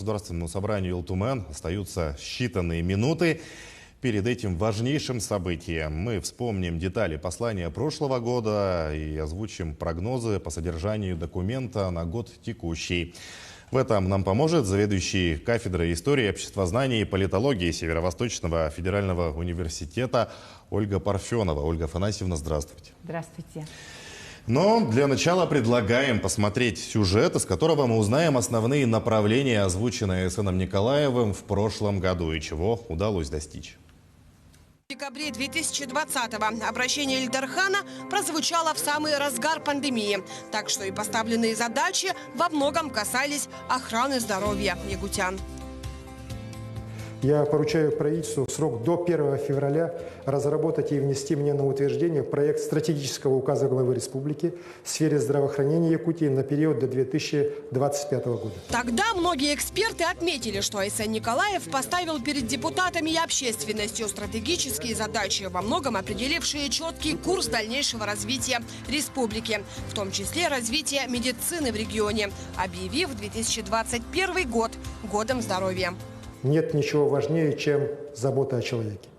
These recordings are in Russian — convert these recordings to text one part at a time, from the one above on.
Государственному собранию Илтумен остаются считанные минуты. Перед этим важнейшим событием мы вспомним детали послания прошлого года и озвучим прогнозы по содержанию документа на год текущий. В этом нам поможет заведующий кафедрой истории, обществознания и политологии Северо-Восточного федерального университета Ольга Парфенова. Ольга Афанасьевна, здравствуйте. Здравствуйте. Но для начала предлагаем посмотреть сюжет, из которого мы узнаем основные направления, озвученные сыном Николаевым в прошлом году, и чего удалось достичь. В декабре 2020-го обращение Ильдархана прозвучало в самый разгар пандемии. Так что и поставленные задачи во многом касались охраны здоровья якутян. Я поручаю правительству в срок до 1 февраля разработать и внести мне на утверждение проект стратегического указа главы республики в сфере здравоохранения Якутии на период до 2025 года. Тогда многие эксперты отметили, что Айсен Николаев поставил перед депутатами и общественностью стратегические задачи, во многом определившие четкий курс дальнейшего развития республики, в том числе развития медицины в регионе, объявив 2021 год годом здоровья. Нет ничего важнее, чем забота о человеке.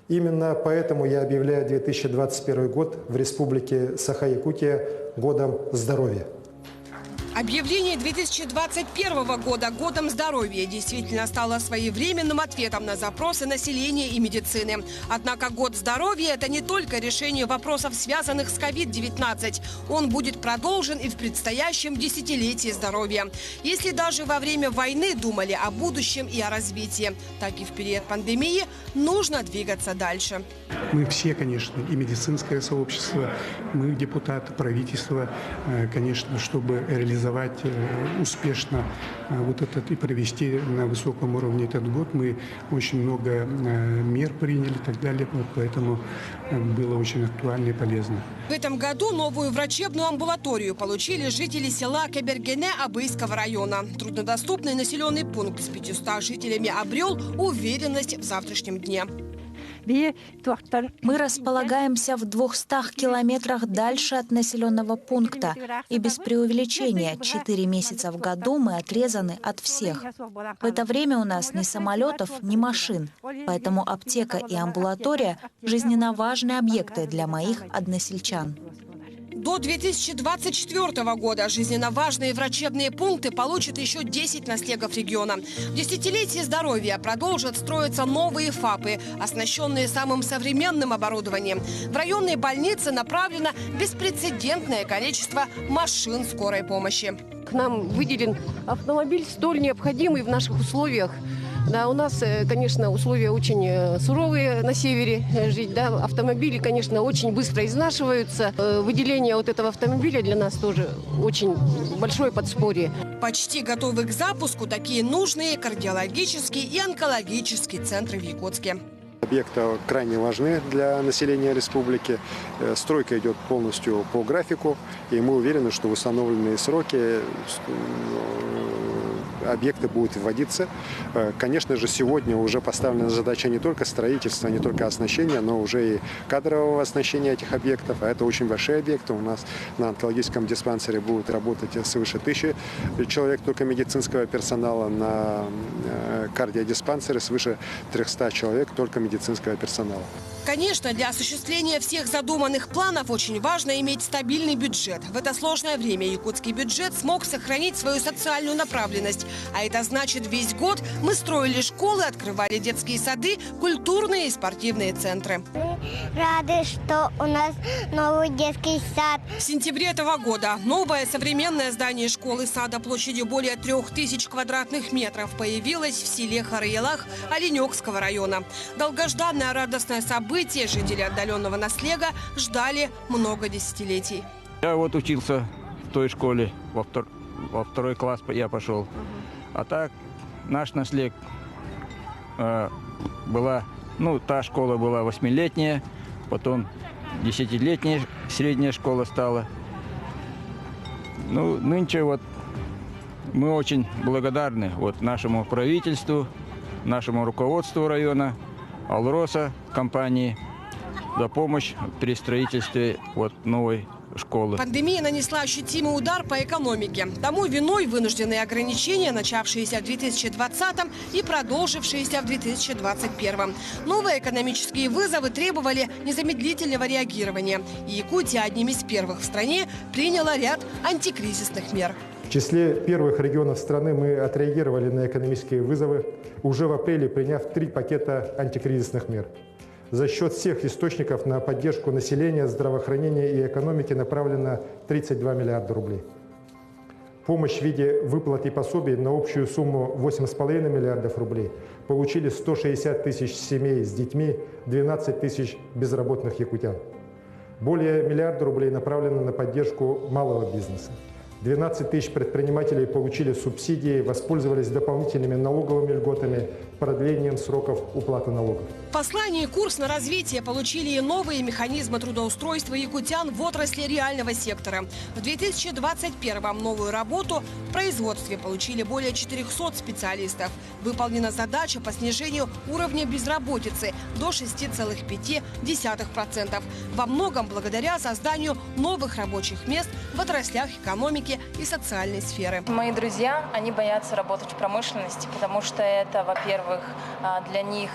Именно поэтому я объявляю 2021 год в республике Саха-Якутия годом здоровья. Объявление 2021 года годом здоровья действительно стало своевременным ответом на запросы населения и медицины. Однако год здоровья – это не только решение вопросов, связанных с COVID-19. Он будет продолжен и в предстоящем десятилетии здоровья. Если даже во время войны думали о будущем и о развитии, так и в период пандемии нужно двигаться дальше. Мы все, конечно, и медицинское сообщество, мы депутаты, правительство, конечно, чтобы реализовать успешно вот этот и провести на высоком уровне этот год, мы очень много мер приняли и так далее, поэтому было очень актуально и полезно. В этом году новую врачебную амбулаторию получили жители села Кебергене Абыйского района. Труднодоступный населенный пункт с 500 жителями обрел уверенность в завтрашнем дне. Мы располагаемся в 200 километрах дальше от населенного пункта. И без преувеличения, 4 месяца в году мы отрезаны от всех. В это время у нас ни самолетов, ни машин. Поэтому аптека и амбулатория – жизненно важные объекты для моих односельчан. До 2024 года жизненно важные врачебные пункты получат еще 10 наследов региона. В десятилетии здоровья продолжат строиться новые ФАПы, оснащенные самым современным оборудованием. В районные больницы направлено беспрецедентное количество машин скорой помощи. К нам выделен автомобиль, столь необходимый в наших условиях. Да, у нас, конечно, условия очень суровые на севере жить. Да. Автомобили, конечно, очень быстро изнашиваются. Выделение вот этого автомобиля для нас тоже очень большое подспорье. Почти готовы к запуску такие нужные кардиологические и онкологические центры в Якутске. Объекты крайне важны для населения республики. Стройка идет полностью по графику, и мы уверены, что в установленные сроки объекты будут вводиться. Конечно же, сегодня уже поставлена задача не только строительства, не только оснащения, но уже и кадрового оснащения этих объектов. А это очень большие объекты. У нас на онкологическом диспансере будут работать свыше 1000 человек только медицинского персонала, на кардиодиспансере свыше 300 человек только медицинского персонала. Конечно, для осуществления всех задуманных планов очень важно иметь стабильный бюджет. В это сложное время якутский бюджет смог сохранить свою социальную направленность. А это значит, весь год мы строили школы, открывали детские сады, культурные и спортивные центры. Рады, что у нас новый детский сад. В сентябре этого года новое современное здание школы-сада площадью более 3000 квадратных метров появилось в селе Харыелах Оленёкского района. Долгожданное радостное событие жители отдаленного наслега ждали много десятилетий. Я вот учился в той школе, во второй класс я пошел. А так наш наслег была, та школа была 8-летняя, потом 10-летняя средняя школа стала. Нынче вот мы очень благодарны нашему правительству, нашему руководству района, Алроса компании за помощь при строительстве новой школы. Пандемия нанесла ощутимый удар по экономике. Тому виной вынужденные ограничения, начавшиеся в 2020 и продолжившиеся в 2021. Новые экономические вызовы требовали незамедлительного реагирования. И Якутия одним из первых в стране приняла ряд антикризисных мер. В числе первых регионов страны мы отреагировали на экономические вызовы, уже в апреле приняв 3 пакета антикризисных мер. За счет всех источников на поддержку населения, здравоохранения и экономики направлено 32 миллиарда рублей. Помощь в виде выплат и пособий на общую сумму 8,5 миллиардов рублей получили 160 тысяч семей с детьми, 12 тысяч безработных якутян. Более миллиарда рублей направлено на поддержку малого бизнеса. 12 тысяч предпринимателей получили субсидии, воспользовались дополнительными налоговыми льготами, продлением сроков уплаты налогов. В послании «Курс на развитие» получили и новые механизмы трудоустройства якутян в отрасли реального сектора. В 2021-м новую работу в производстве получили более 400 специалистов. Выполнена задача по снижению уровня безработицы до 6,5%. Во многом благодаря созданию новых рабочих мест в отраслях экономики и социальной сферы. Мои друзья, они боятся работать в промышленности, потому что это, во-первых, для них,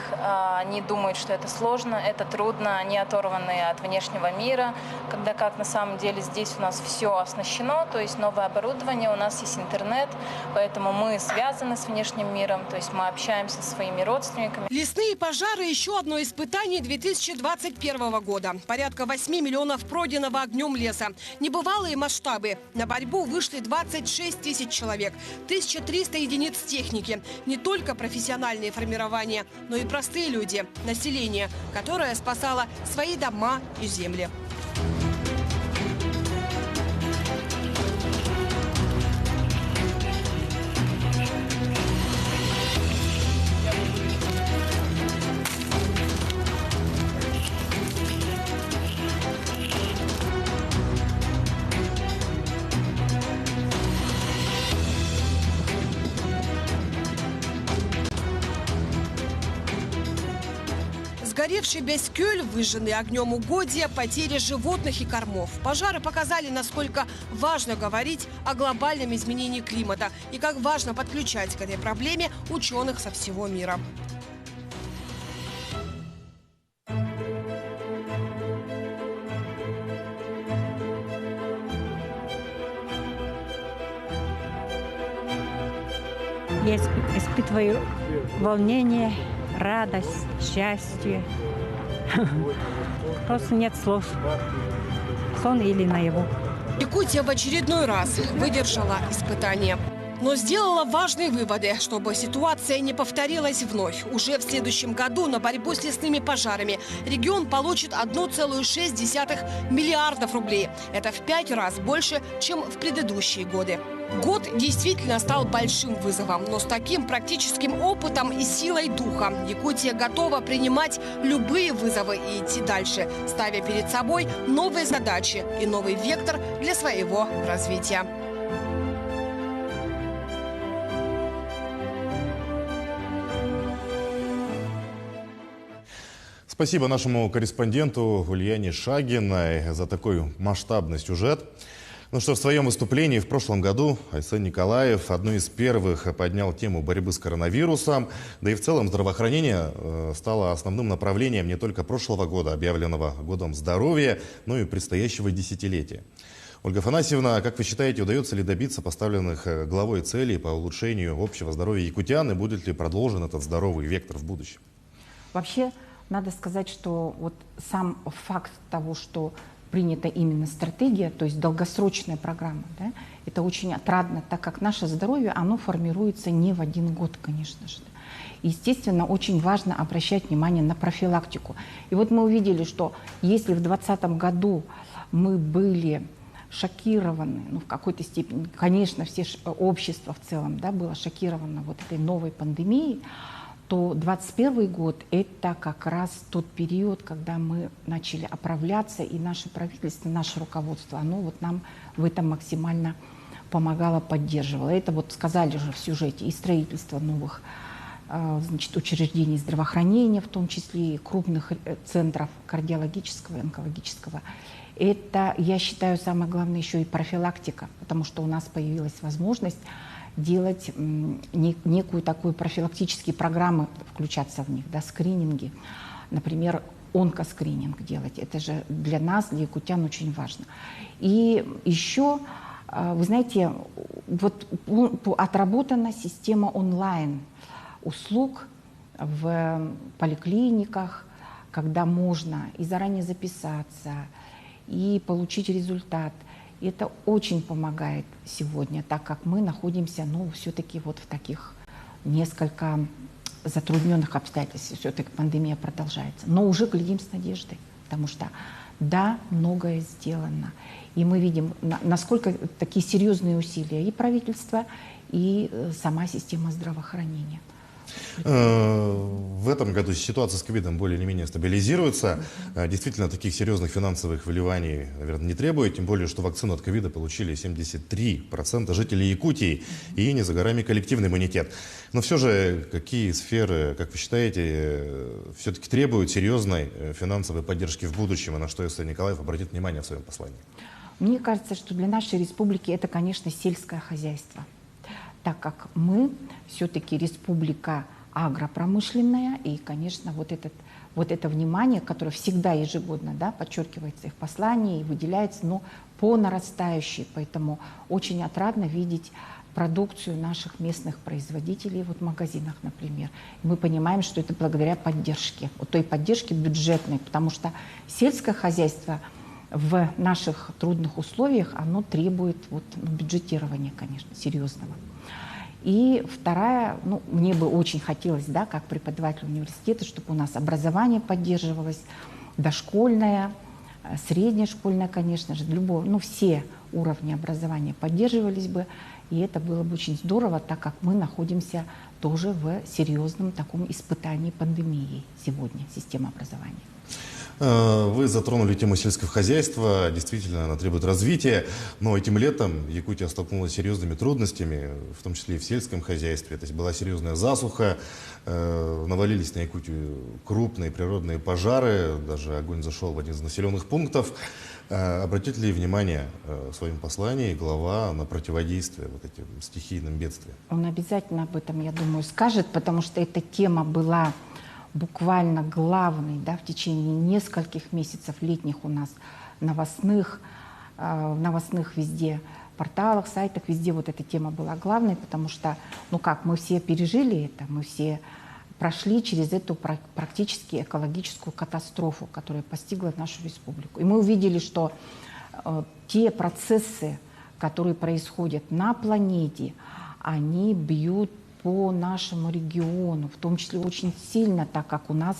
они думают, что это сложно, это трудно, они оторваны от внешнего мира, когда как на самом деле здесь у нас все оснащено, то есть новое оборудование, у нас есть интернет, поэтому мы связаны с внешним миром, то есть мы общаемся со своими родственниками. Лесные пожары – еще одно испытание 2021 года. Порядка 8 миллионов пройденного огнем леса. Небывалые масштабы. На борьбу вышли 26 тысяч человек, 1300 единиц техники. Не только профессиональные формирования, но и простые люди, население, которое спасало свои дома и земли. Сгоревший Бескёль, выжженный огнем угодья, потери животных и кормов. Пожары показали, насколько важно говорить о глобальном изменении климата и как важно подключать к этой проблеме ученых со всего мира. Я испытываю волнение, радость, счастье. Просто нет слов. Сон или наяву. Якутия в очередной раз выдержала испытание. Но сделала важные выводы, чтобы ситуация не повторилась вновь. Уже в следующем году на борьбу с лесными пожарами регион получит 1,6 миллиардов рублей. Это в 5 раз больше, чем в предыдущие годы. Год действительно стал большим вызовом, но с таким практическим опытом и силой духа Якутия готова принимать любые вызовы и идти дальше, ставя перед собой новые задачи и новый вектор для своего развития. Спасибо нашему корреспонденту Ульяне Шагиной за такой масштабный сюжет. Ну что, в своем выступлении в прошлом году Айсен Николаев одной из первых поднял тему борьбы с коронавирусом. Да и в целом здравоохранение стало основным направлением не только прошлого года, объявленного годом здоровья, но и предстоящего десятилетия. Ольга Афанасьевна, как вы считаете, удается ли добиться поставленных главой целей по улучшению общего здоровья якутян и будет ли продолжен этот здоровый вектор в будущем? Вообще, надо сказать, что вот сам факт того, что принята именно стратегия, то есть долгосрочная программа, да, это очень отрадно, так как наше здоровье, оно формируется не в один год, конечно же. Естественно, очень важно обращать внимание на профилактику. И вот мы увидели, что если в 2020 году мы были шокированы, ну, в какой-то степени, конечно, все общество в целом, да, было шокировано вот этой новой пандемией, то 2021 год – это как раз тот период, когда мы начали оправляться, и наше правительство, наше руководство, оно вот нам в этом максимально помогало, поддерживало. Это вот сказали же в сюжете, и строительство новых, значит, учреждений здравоохранения, в том числе и крупных центров кардиологического и онкологического Это, я считаю, самое главное еще и профилактика, потому что у нас появилась возможность делать некую такую профилактические программы, включаться в них, да, скрининги. Например, онкоскрининг делать. Это же для нас, для якутян, очень важно. И еще, вы знаете, вот отработана система онлайн-услуг в поликлиниках, когда можно и заранее записаться, и получить результат. И это очень помогает сегодня, так как мы находимся, ну, все-таки вот в таких несколько затрудненных обстоятельствах. Все-таки пандемия продолжается. Но уже глядим с надеждой, потому что, да, многое сделано. И мы видим, насколько такие серьезные усилия и правительства, и сама система здравоохранения. В этом году ситуация с ковидом более или менее стабилизируется. Действительно, таких серьезных финансовых вливаний, наверное, не требует. Тем более, что вакцину от ковида получили 73% жителей Якутии. И не за горами коллективный иммунитет. Но все же, какие сферы, как вы считаете, все-таки требуют серьезной финансовой поддержки в будущем? И на что Исаия Николаев обратит внимание в своем послании? Мне кажется, что для нашей республики это, конечно, сельское хозяйство. Так как мы все-таки республика агропромышленная, и, конечно, вот это внимание, которое всегда ежегодно, да, подчеркивается и в послании, и выделяется, но по нарастающей. Поэтому очень отрадно видеть продукцию наших местных производителей вот в магазинах, например. И мы понимаем, что это благодаря поддержке, вот той поддержке бюджетной, потому что сельское хозяйство в наших трудных условиях, оно требует вот, бюджетирования, конечно, серьезного. И вторая, ну, мне бы очень хотелось, да, как преподаватель университета, чтобы у нас образование поддерживалось, дошкольное, среднешкольное, конечно же, любое, ну, все уровни образования поддерживались бы, и это было бы очень здорово, так как мы находимся тоже в серьезном таком испытании пандемии сегодня, системы образования. Вы затронули тему сельского хозяйства, действительно, она требует развития, но этим летом Якутия столкнулась с серьезными трудностями, в том числе и в сельском хозяйстве. То есть была серьезная засуха, навалились на Якутию крупные природные пожары, даже огонь зашел в один из населенных пунктов. Обратит ли внимание в своем послании глава на противодействие вот этим стихийным бедствиям? Он обязательно об этом, я думаю, скажет, потому что эта тема была буквально главный, да, в течение нескольких месяцев летних у нас новостных везде порталах, сайтах, везде вот эта тема была главной, потому что, ну как, мы все пережили это, мы все прошли через эту практически экологическую катастрофу, которая постигла нашу республику. И мы увидели, что те процессы, которые происходят на планете, они бьют по нашему региону, в том числе очень сильно, так как у нас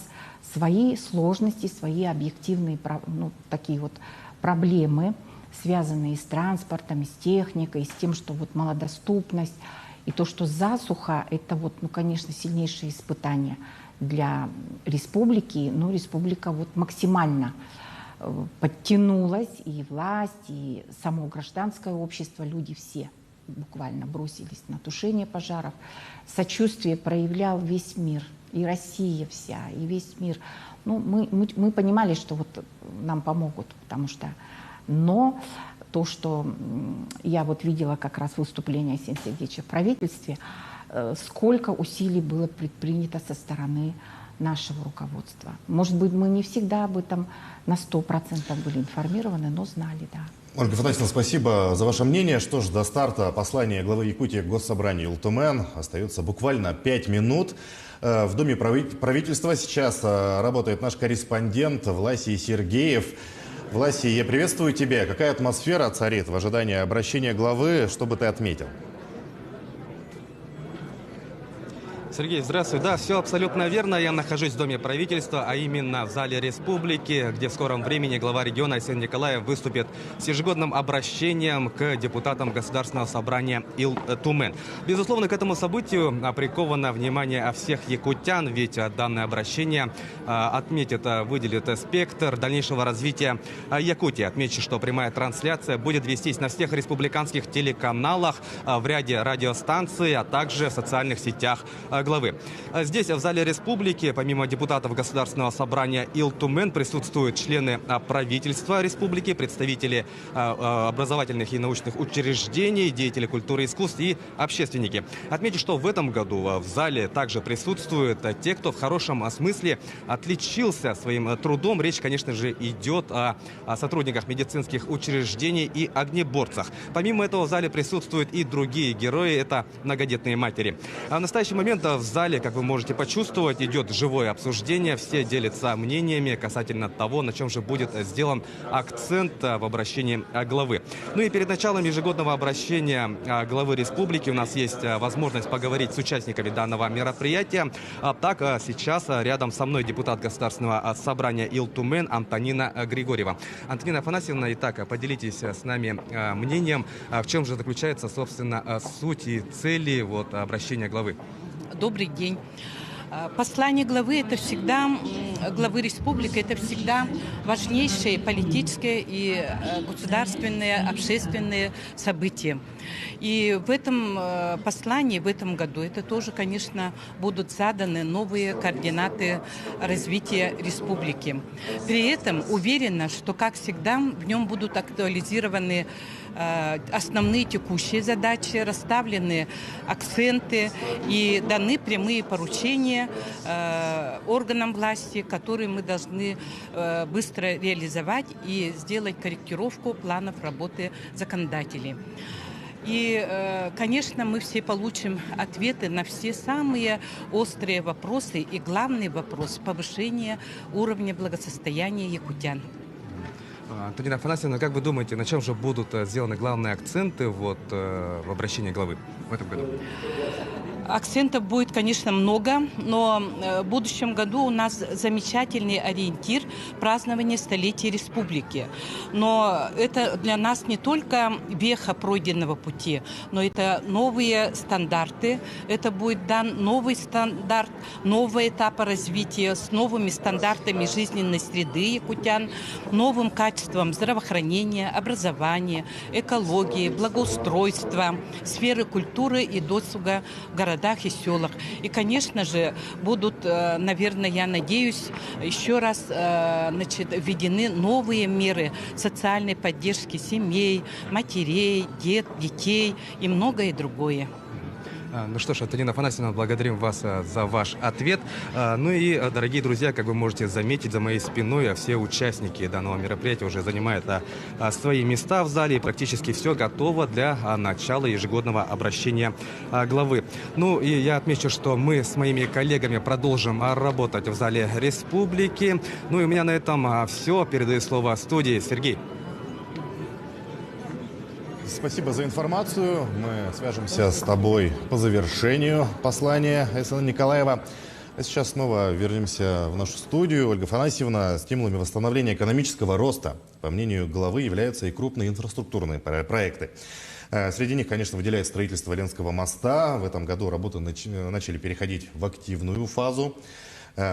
свои сложности, свои объективные, ну, такие вот проблемы, связанные с транспортом, с техникой, с тем, что вот малодоступность, и то, что засуха, это вот, ну, конечно, сильнейшее испытание для республики, но республика вот максимально подтянулась, и власть, и само гражданское общество, люди все буквально бросились на тушение пожаров. Сочувствие проявлял весь мир, и Россия вся, и весь мир. Ну, мы понимали, что вот нам помогут, потому что... Но то, что я вот видела как раз выступление Арсения Сергеевича в правительстве, сколько усилий было предпринято со стороны нашего руководства. Может быть, мы не всегда об этом на 100% были информированы, но знали, да. Ольга Афанасьевна, спасибо за ваше мнение. Что ж, до старта послания главы Якутии к Госсобранию Ултумен остается буквально 5 минут. В Доме правительства сейчас работает наш корреспондент Власий Сергеев. Власий, я приветствую тебя. Какая атмосфера царит в ожидании обращения главы? Что бы ты отметил? Сергей, здравствуй. Да, все абсолютно верно. Я нахожусь в Доме правительства, а именно в зале Республики, где в скором времени глава региона Арсений Николаев выступит с ежегодным обращением к депутатам Государственного собрания Ил-Тумен. Безусловно, к этому событию приковано внимание всех якутян, ведь данное обращение отметит, выделит спектр дальнейшего развития Якутии. Отмечу, что прямая трансляция будет вестись на всех республиканских телеканалах, в ряде радиостанций, а также в социальных сетях главы. Здесь, в зале республики, помимо депутатов Государственного собрания Ил-Тумен, присутствуют члены правительства республики, представители образовательных и научных учреждений, деятели культуры и искусств и общественники. Отмечу, что в этом году в зале также присутствуют те, кто в хорошем смысле отличился своим трудом. Речь, конечно же, идет о сотрудниках медицинских учреждений и огнеборцах. Помимо этого в зале присутствуют и другие герои, это многодетные матери. А в настоящий момент в зале, как вы можете почувствовать, идет живое обсуждение. Все делятся мнениями касательно того, на чем же будет сделан акцент в обращении главы. Ну и перед началом ежегодного обращения главы республики у нас есть возможность поговорить с участниками данного мероприятия. Так, сейчас рядом со мной депутат Государственного собрания Ил-Тумен Антонина Григорьева. Антонина Афанасьевна, итак, поделитесь с нами мнением, в чем же заключается, собственно, суть и цели обращения главы. Добрый день. Послание главы это всегда, главы республики, это всегда важнейшие политические и государственные, общественные события. И в этом послании, в этом году, это тоже, конечно, будут заданы новые координаты развития республики. При этом уверена, что, как всегда, в нем будут актуализированы основные текущие задачи, расставлены акценты и даны прямые поручения органам власти, которые мы должны быстро реализовать и сделать корректировку планов работы законодателей. И, конечно, мы все получим ответы на все самые острые вопросы и главный вопрос – повышение уровня благосостояния якутян. Антонина Афанасьевна, как вы думаете, на чем же будут сделаны главные акценты в обращении главы в этом году? Акцентов будет, конечно, много, но в будущем году у нас замечательный ориентир празднования столетия республики. Но это для нас не только веха пройденного пути, но это новые стандарты, это будет дан новый стандарт, новый этап развития с новыми стандартами жизненной среды якутян, новым качеством здравоохранения, образования, экологии, благоустройства, сферы культуры и досуга в городах и селах. И, конечно же, будут, наверное, я надеюсь, еще раз введены новые меры социальной поддержки семей, матерей, детей и многое другое. Ну что ж, Антонина Афанасьевна, благодарим вас за ваш ответ. Ну и, дорогие друзья, как вы можете заметить, за моей спиной все участники данного мероприятия уже занимают свои места в зале. И практически все готово для начала ежегодного обращения главы. Ну и я отмечу, что мы с моими коллегами продолжим работать в зале республики. Ну и у меня на этом все. Передаю слово студии. Сергей. Спасибо за информацию. Мы свяжемся с тобой по завершению послания Айсена Николаева. А сейчас снова вернемся в нашу студию. Ольга Афанасьевна, стимулами восстановления экономического роста, по мнению главы, являются и крупные инфраструктурные проекты. Среди них, конечно, выделяется строительство Ленского моста. В этом году работы начали переходить в активную фазу.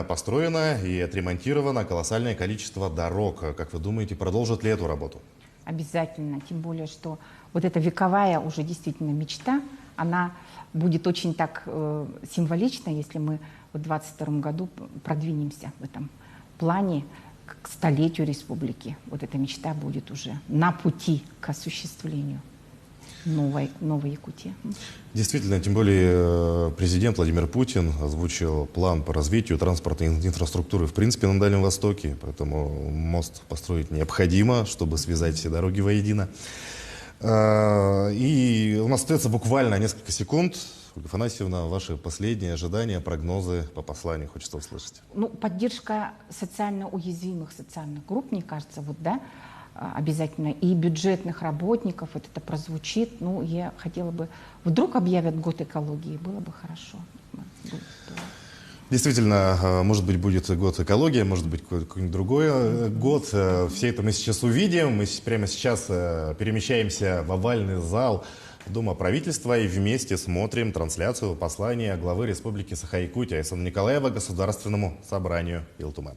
Построено и отремонтировано колоссальное количество дорог. Как вы думаете, продолжат ли эту работу? Обязательно, тем более, что вот эта вековая уже действительно мечта, она будет очень так символична, если мы в 2022 году продвинемся в этом плане к столетию республики. Вот эта мечта будет уже на пути к осуществлению новой Якутии. Действительно, тем более президент Владимир Путин озвучил план по развитию транспортной инфраструктуры в принципе на Дальнем Востоке, поэтому мост построить необходимо, чтобы связать все дороги воедино. И у нас остается буквально несколько секунд. Ольга Афанасьевна, ваши последние ожидания, прогнозы по посланию хочется услышать. Ну, поддержка социально уязвимых социальных групп, мне кажется, обязательно, и бюджетных работников, вот это прозвучит. Ну, я хотела бы, вдруг объявят год экологии, было бы хорошо. Действительно, может быть, будет год экологии, может быть, какой-нибудь другой год. Все это мы сейчас увидим. Мы прямо сейчас перемещаемся в овальный зал Дома правительства и вместе смотрим трансляцию послания главы Республики Саха-Якутия Айсена Николаева Государственному собранию Ил-Тумен.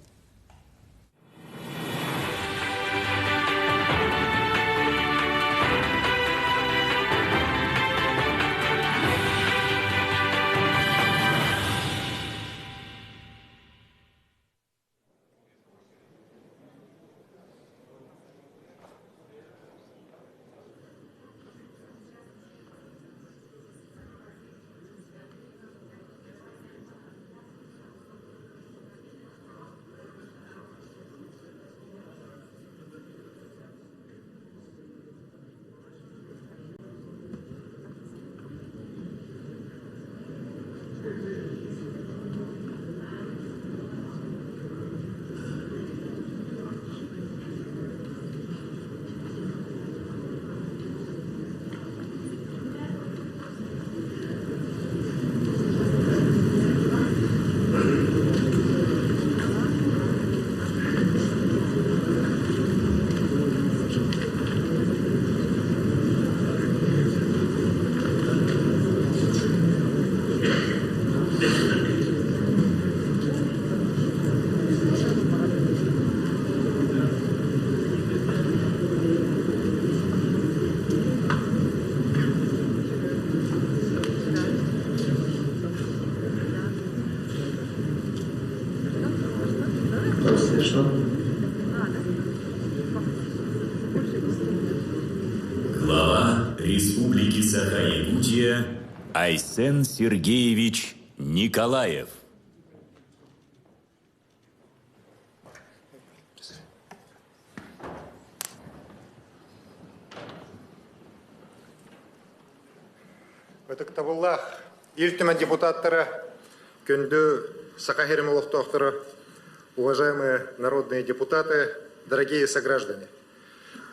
Конечно. Глава Республики Саха-Якутия Айсен Сергеевич Николаев. Өтіктабыллах, ертемен депутаттары, күнді Саха-Херемоловтоқтары, уважаемые народные депутаты, дорогие сограждане.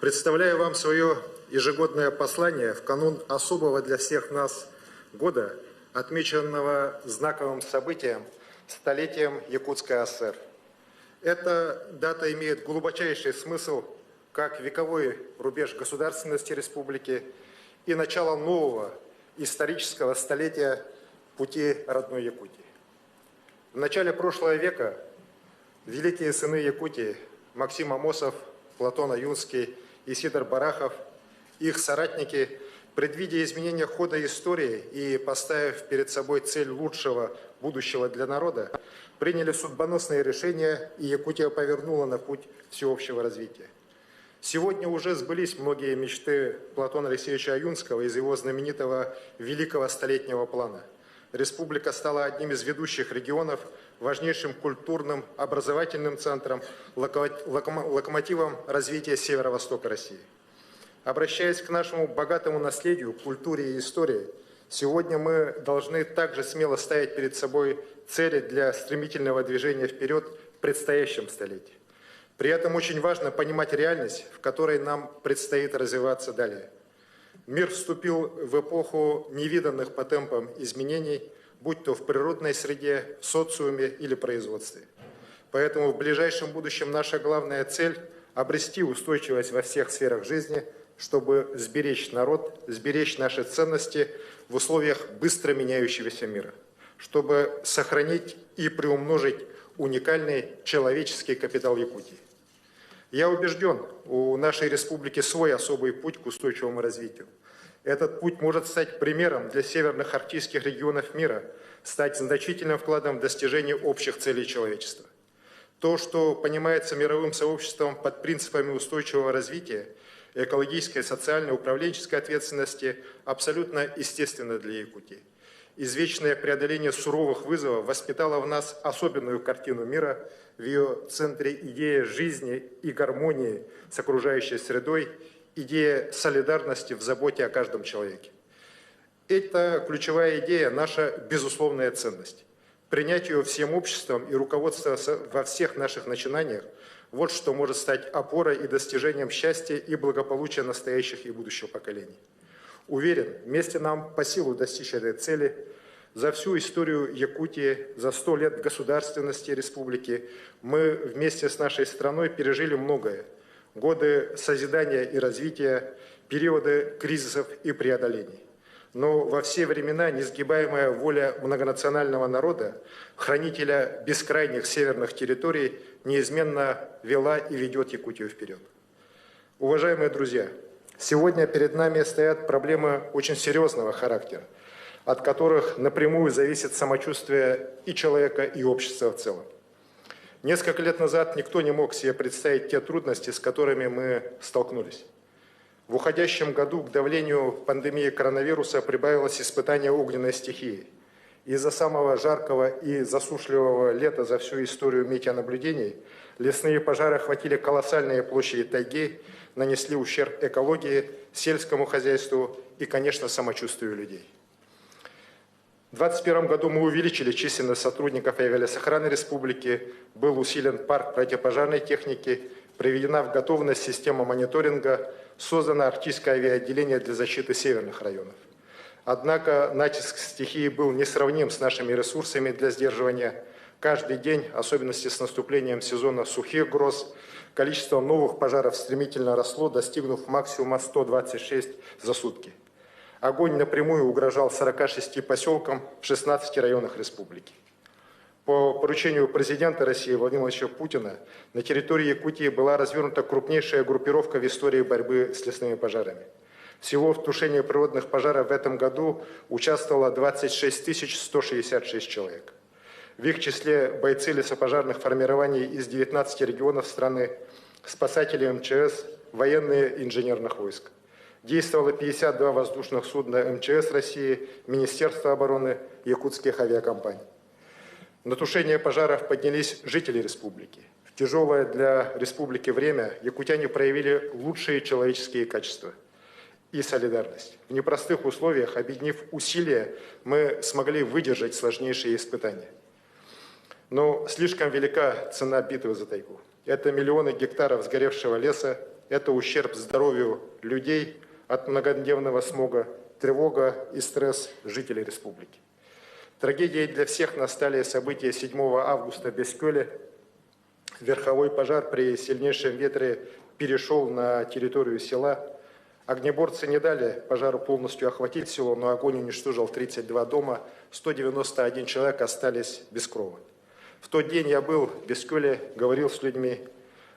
Представляю вам свое ежегодное послание в канун особого для всех нас года, отмеченного знаковым событием, столетием Якутской АСР. Эта дата имеет глубочайший смысл как вековой рубеж государственности республики и начало нового исторического столетия пути родной Якутии. В начале прошлого века великие сыны Якутии Максим Амосов, Платон Аюнский и Сидор Барахов, их соратники, предвидя изменения хода истории и поставив перед собой цель лучшего будущего для народа, приняли судьбоносные решения, и Якутия повернула на путь всеобщего развития. Сегодня уже сбылись многие мечты Платона Алексеевича Аюнского из его знаменитого Великого столетнего плана. Республика стала одним из ведущих регионов, важнейшим культурным, образовательным центром, локомотивом развития северо-востока России. Обращаясь к нашему богатому наследию, культуре и истории, сегодня мы должны также смело ставить перед собой цели для стремительного движения вперед в предстоящем столетии. При этом очень важно понимать реальность, в которой нам предстоит развиваться далее. Мир вступил в эпоху невиданных по темпам изменений, будь то в природной среде, в социуме или производстве. Поэтому в ближайшем будущем наша главная цель – обрести устойчивость во всех сферах жизни, чтобы сберечь народ, сберечь наши ценности в условиях быстро меняющегося мира, чтобы сохранить и приумножить уникальный человеческий капитал Якутии. Я убежден, у нашей республики свой особый путь к устойчивому развитию. Этот путь может стать примером для северных арктических регионов мира, стать значительным вкладом в достижение общих целей человечества. То, что понимается мировым сообществом под принципами устойчивого развития, экологической, социальной, управленческой ответственности, абсолютно естественно для Якутии. Извечное преодоление суровых вызовов воспитало в нас особенную картину мира, в ее центре идея жизни и гармонии с окружающей средой, идея солидарности в заботе о каждом человеке. Это ключевая идея, наша безусловная ценность. Принять ее всем обществом и руководство во всех наших начинаниях – вот что может стать опорой и достижением счастья и благополучия настоящих и будущих поколений. Уверен, вместе нам по силу достичь этой цели. За всю историю Якутии, за 100 лет государственности республики мы вместе с нашей страной пережили многое. Годы созидания и развития, периоды кризисов и преодолений. Но во все времена несгибаемая воля многонационального народа, хранителя бескрайних северных территорий, неизменно вела и ведет Якутию вперед. Уважаемые друзья, сегодня перед нами стоят проблемы очень серьезного характера, от которых напрямую зависит самочувствие и человека, и общества в целом. Несколько лет назад никто не мог себе представить те трудности, с которыми мы столкнулись. В уходящем году к давлению пандемии коронавируса прибавилось испытание огненной стихии. Из-за самого жаркого и засушливого лета за всю историю метеонаблюдений лесные пожары охватили колоссальные площади тайги, нанесли ущерб экологии, сельскому хозяйству и, конечно, самочувствию людей. В 2021 году мы увеличили численность сотрудников авиалесохраны республики, был усилен парк противопожарной техники, приведена в готовность система мониторинга, создано арктическое авиаотделение для защиты северных районов. Однако натиск стихии был несравним с нашими ресурсами для сдерживания. Каждый день, в особенности с наступлением сезона сухих гроз, количество новых пожаров стремительно росло, достигнув максимума 126 за сутки. Огонь напрямую угрожал 46 поселкам в 16 районах республики. По поручению президента России Владимира Владимировича Путина на территории Якутии была развернута крупнейшая группировка в истории борьбы с лесными пожарами. Всего в тушении природных пожаров в этом году участвовало 26 166 человек. В их числе бойцы лесопожарных формирований из 19 регионов страны, спасатели МЧС, военные инженерных войск. Действовало 52 воздушных судна МЧС России, Министерства обороны, якутских авиакомпаний. На тушение пожаров поднялись жители республики. В тяжелое для республики время якутяне проявили лучшие человеческие качества и солидарность. В непростых условиях, объединив усилия, мы смогли выдержать сложнейшие испытания. Но слишком велика цена битвы за тайгу. Это миллионы гектаров сгоревшего леса, это ущерб здоровью людей от многодневного смога, тревога и стресс жителей республики. Трагедией для всех настали события 7 августа в Бескёле. Верховой пожар при сильнейшем ветре перешел на территорию села. Огнеборцы не дали пожару полностью охватить село, но огонь уничтожил 32 дома, 191 человек остались без крова. В тот день я был в Бескёле, говорил с людьми.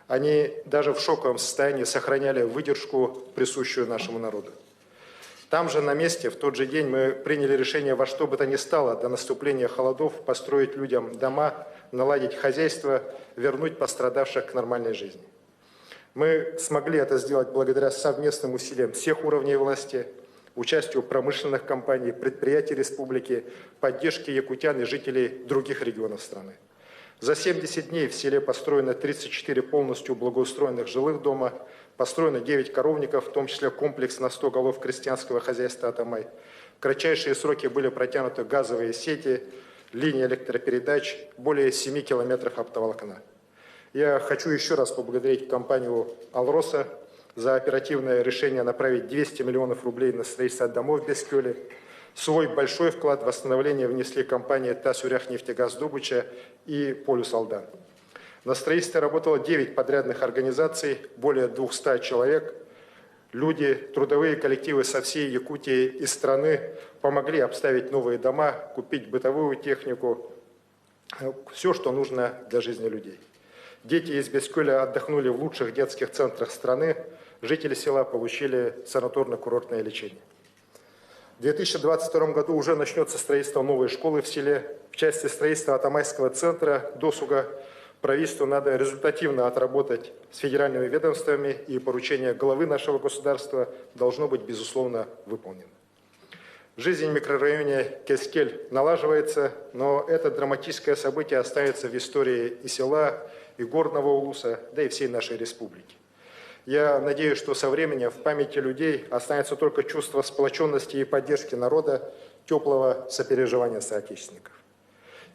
Они даже в шоковом состоянии сохраняли выдержку, присущую нашему народу. Там же на месте, в тот же день, мы приняли решение во что бы то ни стало до наступления холодов построить людям дома, наладить хозяйство, вернуть пострадавших к нормальной жизни. Мы смогли это сделать благодаря совместным усилиям всех уровней власти, участию промышленных компаний, предприятий республики, поддержке якутян и жителей других регионов страны. За 70 дней в селе построено 34 полностью благоустроенных жилых дома, построено 9 коровников, в том числе комплекс на 100 голов крестьянского хозяйства «Атамай». В кратчайшие сроки были протянуты газовые сети, линии электропередач, более 7 километров оптоволокна. Я хочу еще раз поблагодарить компанию «Алроса» за оперативное решение направить 200 миллионов рублей на строительство домов в Бескёле. Свой большой вклад в восстановление внесли компании «Тасюряхнефтегаздобыча» и «Полюс Алдан». На строительстве работало 9 подрядных организаций, более 200 человек. Люди, трудовые коллективы со всей Якутии и страны помогли обставить новые дома, купить бытовую технику, все, что нужно для жизни людей. Дети из Бескёля отдохнули в лучших детских центрах страны, жители села получили санаторно-курортное лечение. В 2022 году уже начнется строительство новой школы в селе. В части строительства Атамайского центра досуга правительству надо результативно отработать с федеральными ведомствами, и поручение главы нашего государства должно быть, безусловно, выполнено. Жизнь в микрорайоне Кескель налаживается, но это драматическое событие останется в истории и села, и горного Улуса, да и всей нашей республики. Я надеюсь, что со временем в памяти людей останется только чувство сплоченности и поддержки народа, теплого сопереживания соотечественников.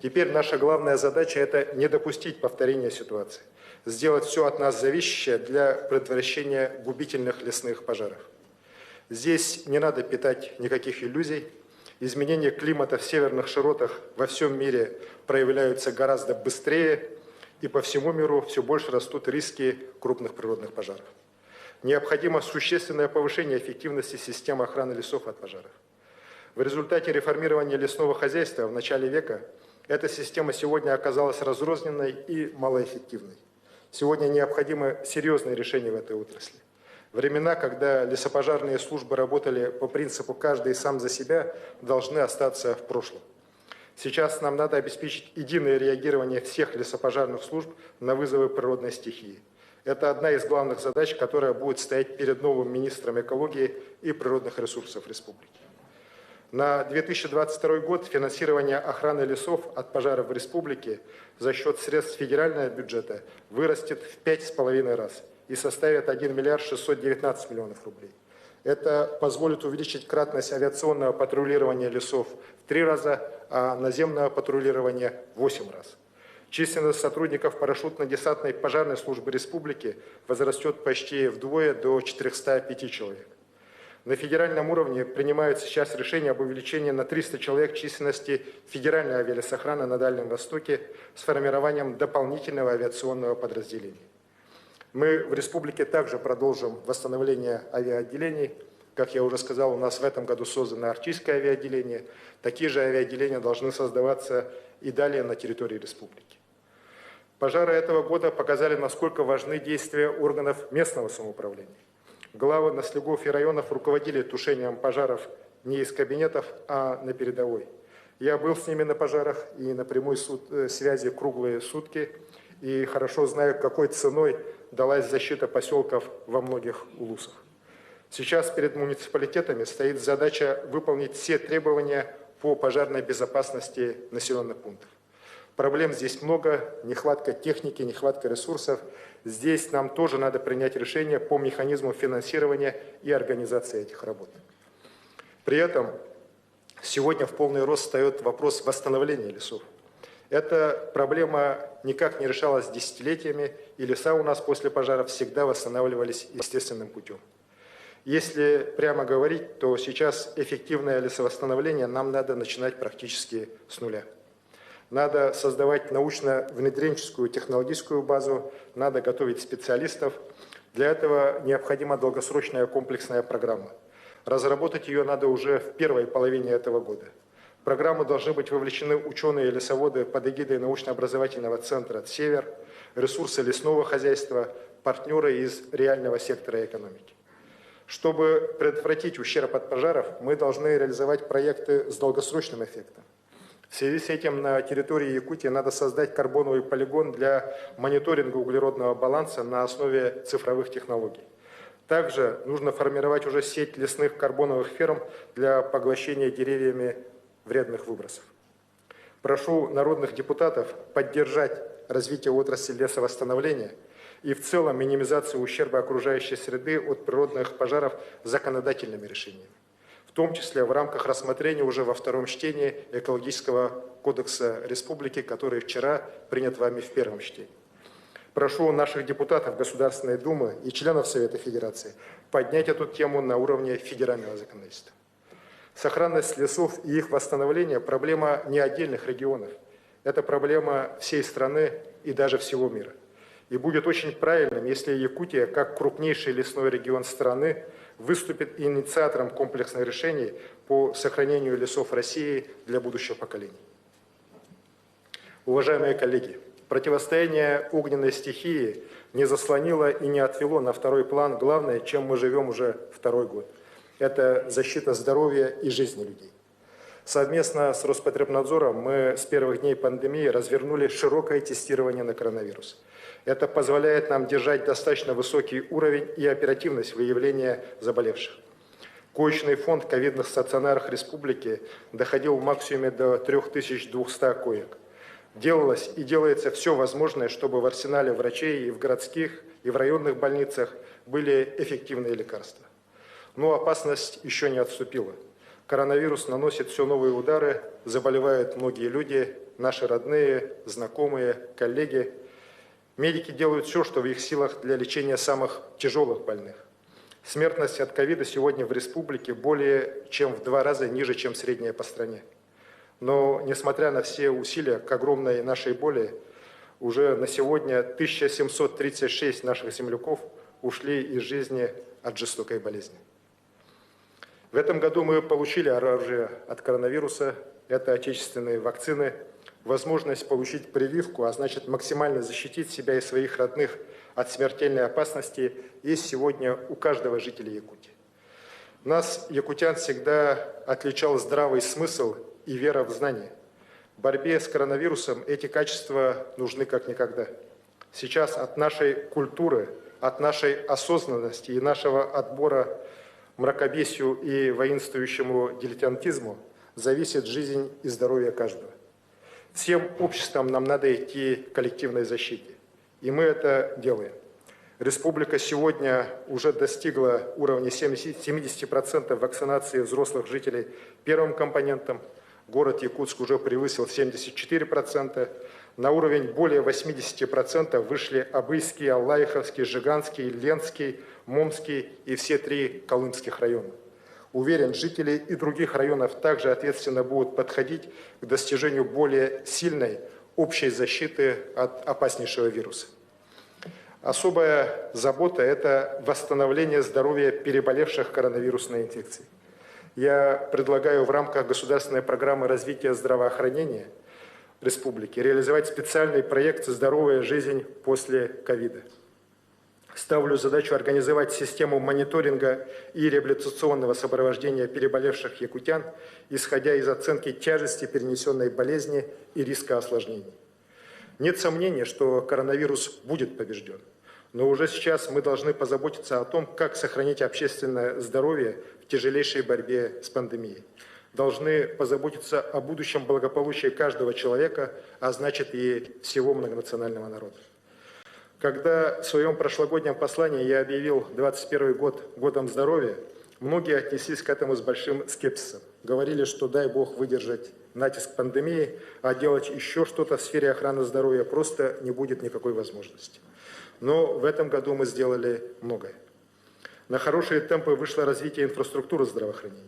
Теперь наша главная задача – это не допустить повторения ситуации, сделать все от нас зависящее для предотвращения губительных лесных пожаров. Здесь не надо питать никаких иллюзий. Изменения климата в северных широтах во всем мире проявляются гораздо быстрее, и по всему миру все больше растут риски крупных природных пожаров. Необходимо существенное повышение эффективности системы охраны лесов от пожаров. В результате реформирования лесного хозяйства в начале века эта система сегодня оказалась разрозненной и малоэффективной. Сегодня необходимы серьезные решения в этой отрасли. Времена, когда лесопожарные службы работали по принципу «каждый сам за себя», должны остаться в прошлом. Сейчас нам надо обеспечить единое реагирование всех лесопожарных служб на вызовы природной стихии. Это одна из главных задач, которая будет стоять перед новым министром экологии и природных ресурсов республики. На 2022 год финансирование охраны лесов от пожаров в республике за счет средств федерального бюджета вырастет в 5,5 раз и составит 1 миллиард 619 миллионов рублей. Это позволит увеличить кратность авиационного патрулирования лесов в 3 раза, а наземного патрулирования в 8 раз. Численность сотрудников парашютно-десантной пожарной службы республики возрастет почти вдвое до 405 человек. На федеральном уровне принимают сейчас решение об увеличении на 300 человек численности федеральной авиалесохраны на Дальнем Востоке с формированием дополнительного авиационного подразделения. Мы в республике также продолжим восстановление авиаотделений. Как я уже сказал, у нас в этом году создано Арктическое авиаотделение. Такие же авиаотделения должны создаваться и далее на территории республики. Пожары этого года показали, насколько важны действия органов местного самоуправления. Главы наследников и районов руководили тушением пожаров не из кабинетов, а на передовой. Я был с ними на пожарах и на прямой связи круглые сутки, и хорошо знаю, какой ценой далась защита поселков во многих улусах. Сейчас перед муниципалитетами стоит задача выполнить все требования по пожарной безопасности населенных пунктов. Проблем здесь много, нехватка техники, нехватка ресурсов. Здесь нам тоже надо принять решение по механизму финансирования и организации этих работ. При этом сегодня в полный рост встает вопрос восстановления лесов. Эта проблема никак не решалась десятилетиями, и леса у нас после пожаров всегда восстанавливались естественным путем. Если прямо говорить, то сейчас эффективное лесовосстановление нам надо начинать практически с нуля. Надо создавать научно-внедренческую технологическую базу, надо готовить специалистов. Для этого необходима долгосрочная комплексная программа. Разработать ее надо уже в первой половине этого года. В программу должны быть вовлечены ученые и лесоводы под эгидой научно-образовательного центра «Север», ресурсы лесного хозяйства, партнеры из реального сектора экономики. Чтобы предотвратить ущерб от пожаров, мы должны реализовать проекты с долгосрочным эффектом. В связи с этим на территории Якутии надо создать карбоновый полигон для мониторинга углеродного баланса на основе цифровых технологий. Также нужно формировать уже сеть лесных карбоновых ферм для поглощения деревьями вредных выбросов. Прошу народных депутатов поддержать развитие отрасли лесовосстановления и в целом минимизацию ущерба окружающей среды от природных пожаров законодательными решениями, в том числе в рамках рассмотрения уже во втором чтении экологического кодекса республики, который вчера принят вами в первом чтении. Прошу наших депутатов Государственной Думы и членов Совета Федерации поднять эту тему на уровне федерального законодательства. Сохранность лесов и их восстановление – проблема не отдельных регионов. Это проблема всей страны и даже всего мира. И будет очень правильным, если Якутия, как крупнейший лесной регион страны, выступит инициатором комплексных решений по сохранению лесов России для будущих поколений. Уважаемые коллеги, противостояние огненной стихии не заслонило и не отвело на второй план главное, чем мы живем уже второй год. Это защита здоровья и жизни людей. Совместно с Роспотребнадзором мы с первых дней пандемии развернули широкое тестирование на коронавирус. Это позволяет нам держать достаточно высокий уровень и оперативность выявления заболевших. Коечный фонд в ковидных стационарах республики доходил в максимуме до 3200 коек. Делалось и делается все возможное, чтобы в арсенале врачей и в городских, и в районных больницах были эффективные лекарства. Но опасность еще не отступила. Коронавирус наносит все новые удары, заболевают многие люди, наши родные, знакомые, коллеги. Медики делают все, что в их силах для лечения самых тяжелых больных. Смертность от ковида сегодня в республике более чем в 2 раза ниже, чем средняя по стране. Но, несмотря на все усилия к огромной нашей боли, уже на сегодня 1736 наших земляков ушли из жизни от жестокой болезни. В этом году мы получили оружие от коронавируса, это отечественные вакцины, возможность получить прививку, а значит максимально защитить себя и своих родных от смертельной опасности, есть сегодня у каждого жителя Якутии. Нас, якутян, всегда отличал здравый смысл и вера в знания. В борьбе с коронавирусом эти качества нужны как никогда. Сейчас от нашей культуры, от нашей осознанности и нашего отбора мракобесию и воинствующему дилетантизму зависит жизнь и здоровье каждого. Всем обществам нам надо идти к коллективной защите. И мы это делаем. Республика сегодня уже достигла уровня 70% вакцинации взрослых жителей первым компонентом. Город Якутск уже превысил 74%. На уровень более 80% вышли Абыйский, Аллаиховский, Жиганский, Ленский, Момский и все 3 колымских района. Уверен, жители и других районов также ответственно будут подходить к достижению более сильной общей защиты от опаснейшего вируса. Особая забота – это восстановление здоровья переболевших коронавирусной инфекцией. Я предлагаю в рамках государственной программы развития здравоохранения республики реализовать специальный проект «Здоровая жизнь после ковида». Ставлю задачу организовать систему мониторинга и реабилитационного сопровождения переболевших якутян, исходя из оценки тяжести перенесенной болезни и риска осложнений. Нет сомнений, что коронавирус будет побежден. Но уже сейчас мы должны позаботиться о том, как сохранить общественное здоровье в тяжелейшей борьбе с пандемией. Должны позаботиться о будущем благополучии каждого человека, а значит и всего многонационального народа. Когда в своем прошлогоднем послании я объявил 2021 год годом здоровья, многие отнеслись к этому с большим скепсисом. Говорили, что дай Бог выдержать натиск пандемии, а делать еще что-то в сфере охраны здоровья просто не будет никакой возможности. Но в этом году мы сделали многое. На хорошие темпы вышло развитие инфраструктуры здравоохранения.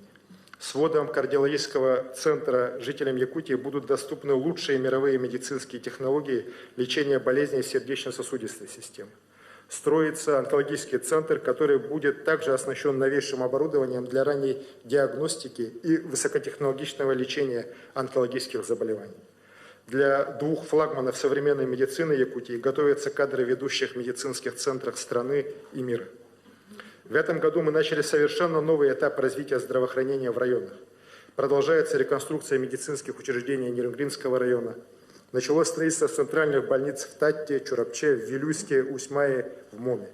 С вводом кардиологического центра жителям Якутии будут доступны лучшие мировые медицинские технологии лечения болезней сердечно-сосудистой системы. Строится онкологический центр, который будет также оснащен новейшим оборудованием для ранней диагностики и высокотехнологичного лечения онкологических заболеваний. Для 2 флагманов современной медицины Якутии готовятся кадры ведущих медицинских центров страны и мира. В этом году мы начали совершенно новый этап развития здравоохранения в районах. Продолжается реконструкция медицинских учреждений Нерюнгринского района. Началось строительство центральных больниц в Татте, Чурапче, в Вилюйске, Усьмае, в Моме.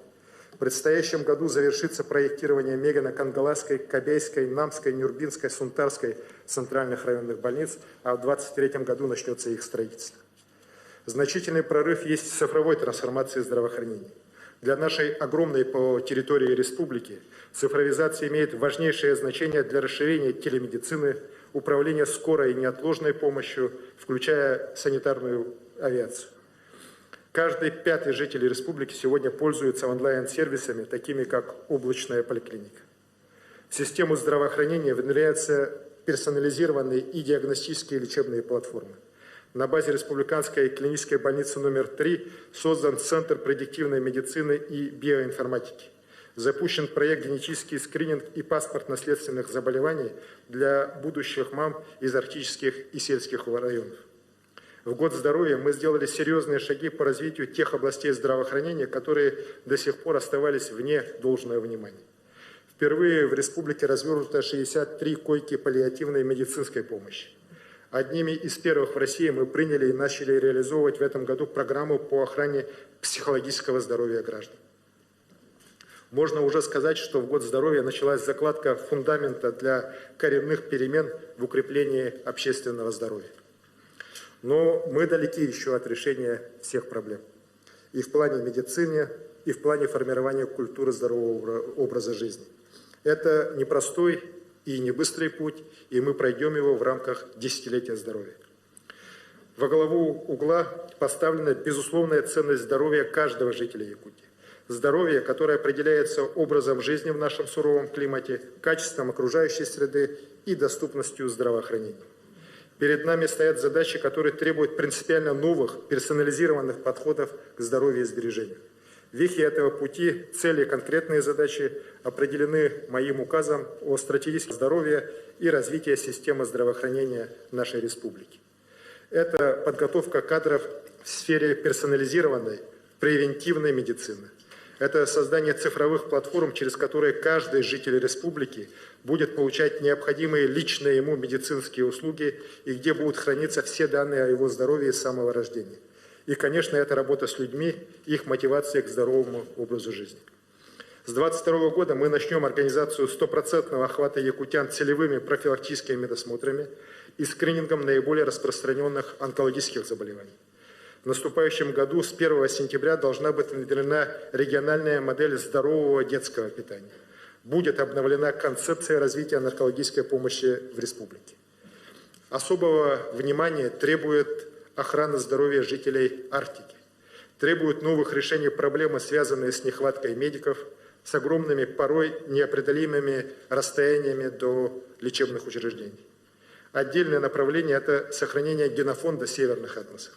В предстоящем году завершится проектирование Мегано-Кангаласской, Кобейской, Намской, Нюрбинской, Сунтарской центральных районных больниц, а в 2023 году начнется их строительство. Значительный прорыв есть в цифровой трансформации здравоохранения. Для нашей огромной по территории республики цифровизация имеет важнейшее значение для расширения телемедицины, управления скорой и неотложной помощью, включая санитарную авиацию. Каждый 5-й житель республики сегодня пользуется онлайн-сервисами, такими как облачная поликлиника. В систему здравоохранения внедряются персонализированные и диагностические лечебные платформы. На базе республиканской клинической больницы номер 3 создан Центр предиктивной медицины и биоинформатики. Запущен проект «Генетический скрининг и паспорт наследственных заболеваний» для будущих мам из арктических и сельских районов. В год здоровья мы сделали серьезные шаги по развитию тех областей здравоохранения, которые до сих пор оставались вне должного внимания. Впервые в республике развернуто 63 койки паллиативной медицинской помощи. Одними из первых в России мы приняли и начали реализовывать в этом году программу по охране психологического здоровья граждан. Можно уже сказать, что в год здоровья началась закладка фундамента для коренных перемен в укреплении общественного здоровья. Но мы далеки еще от решения всех проблем. И в плане медицины, и в плане формирования культуры здорового образа жизни. Это непростой и не быстрый путь, и мы пройдем его в рамках десятилетия здоровья. Во главу угла поставлена безусловная ценность здоровья каждого жителя Якутии. Здоровье, которое определяется образом жизни в нашем суровом климате, качеством окружающей среды и доступностью здравоохранения. Перед нами стоят задачи, которые требуют принципиально новых, персонализированных подходов к здоровью и сбережению. Вехи этого пути, цели и конкретные задачи определены моим указом о стратегическом здоровье и развитии системы здравоохранения нашей республики. Это подготовка кадров в сфере персонализированной, превентивной медицины. Это создание цифровых платформ, через которые каждый житель республики будет получать необходимые личные ему медицинские услуги и где будут храниться все данные о его здоровье с самого рождения. И, конечно, это работа с людьми, их мотивация к здоровому образу жизни. С 2022 года мы начнем организацию 100% охвата якутян целевыми профилактическими медосмотрами и скринингом наиболее распространенных онкологических заболеваний. В наступающем году с 1 сентября должна быть внедрена региональная модель здорового детского питания. Будет обновлена концепция развития наркологической помощи в республике. Особого внимания требует охрана здоровья жителей Арктики. Требует новых решений проблемы, связанные с нехваткой медиков, с огромными, порой непреодолимыми расстояниями до лечебных учреждений. Отдельное направление – это сохранение генофонда северных атмосфер.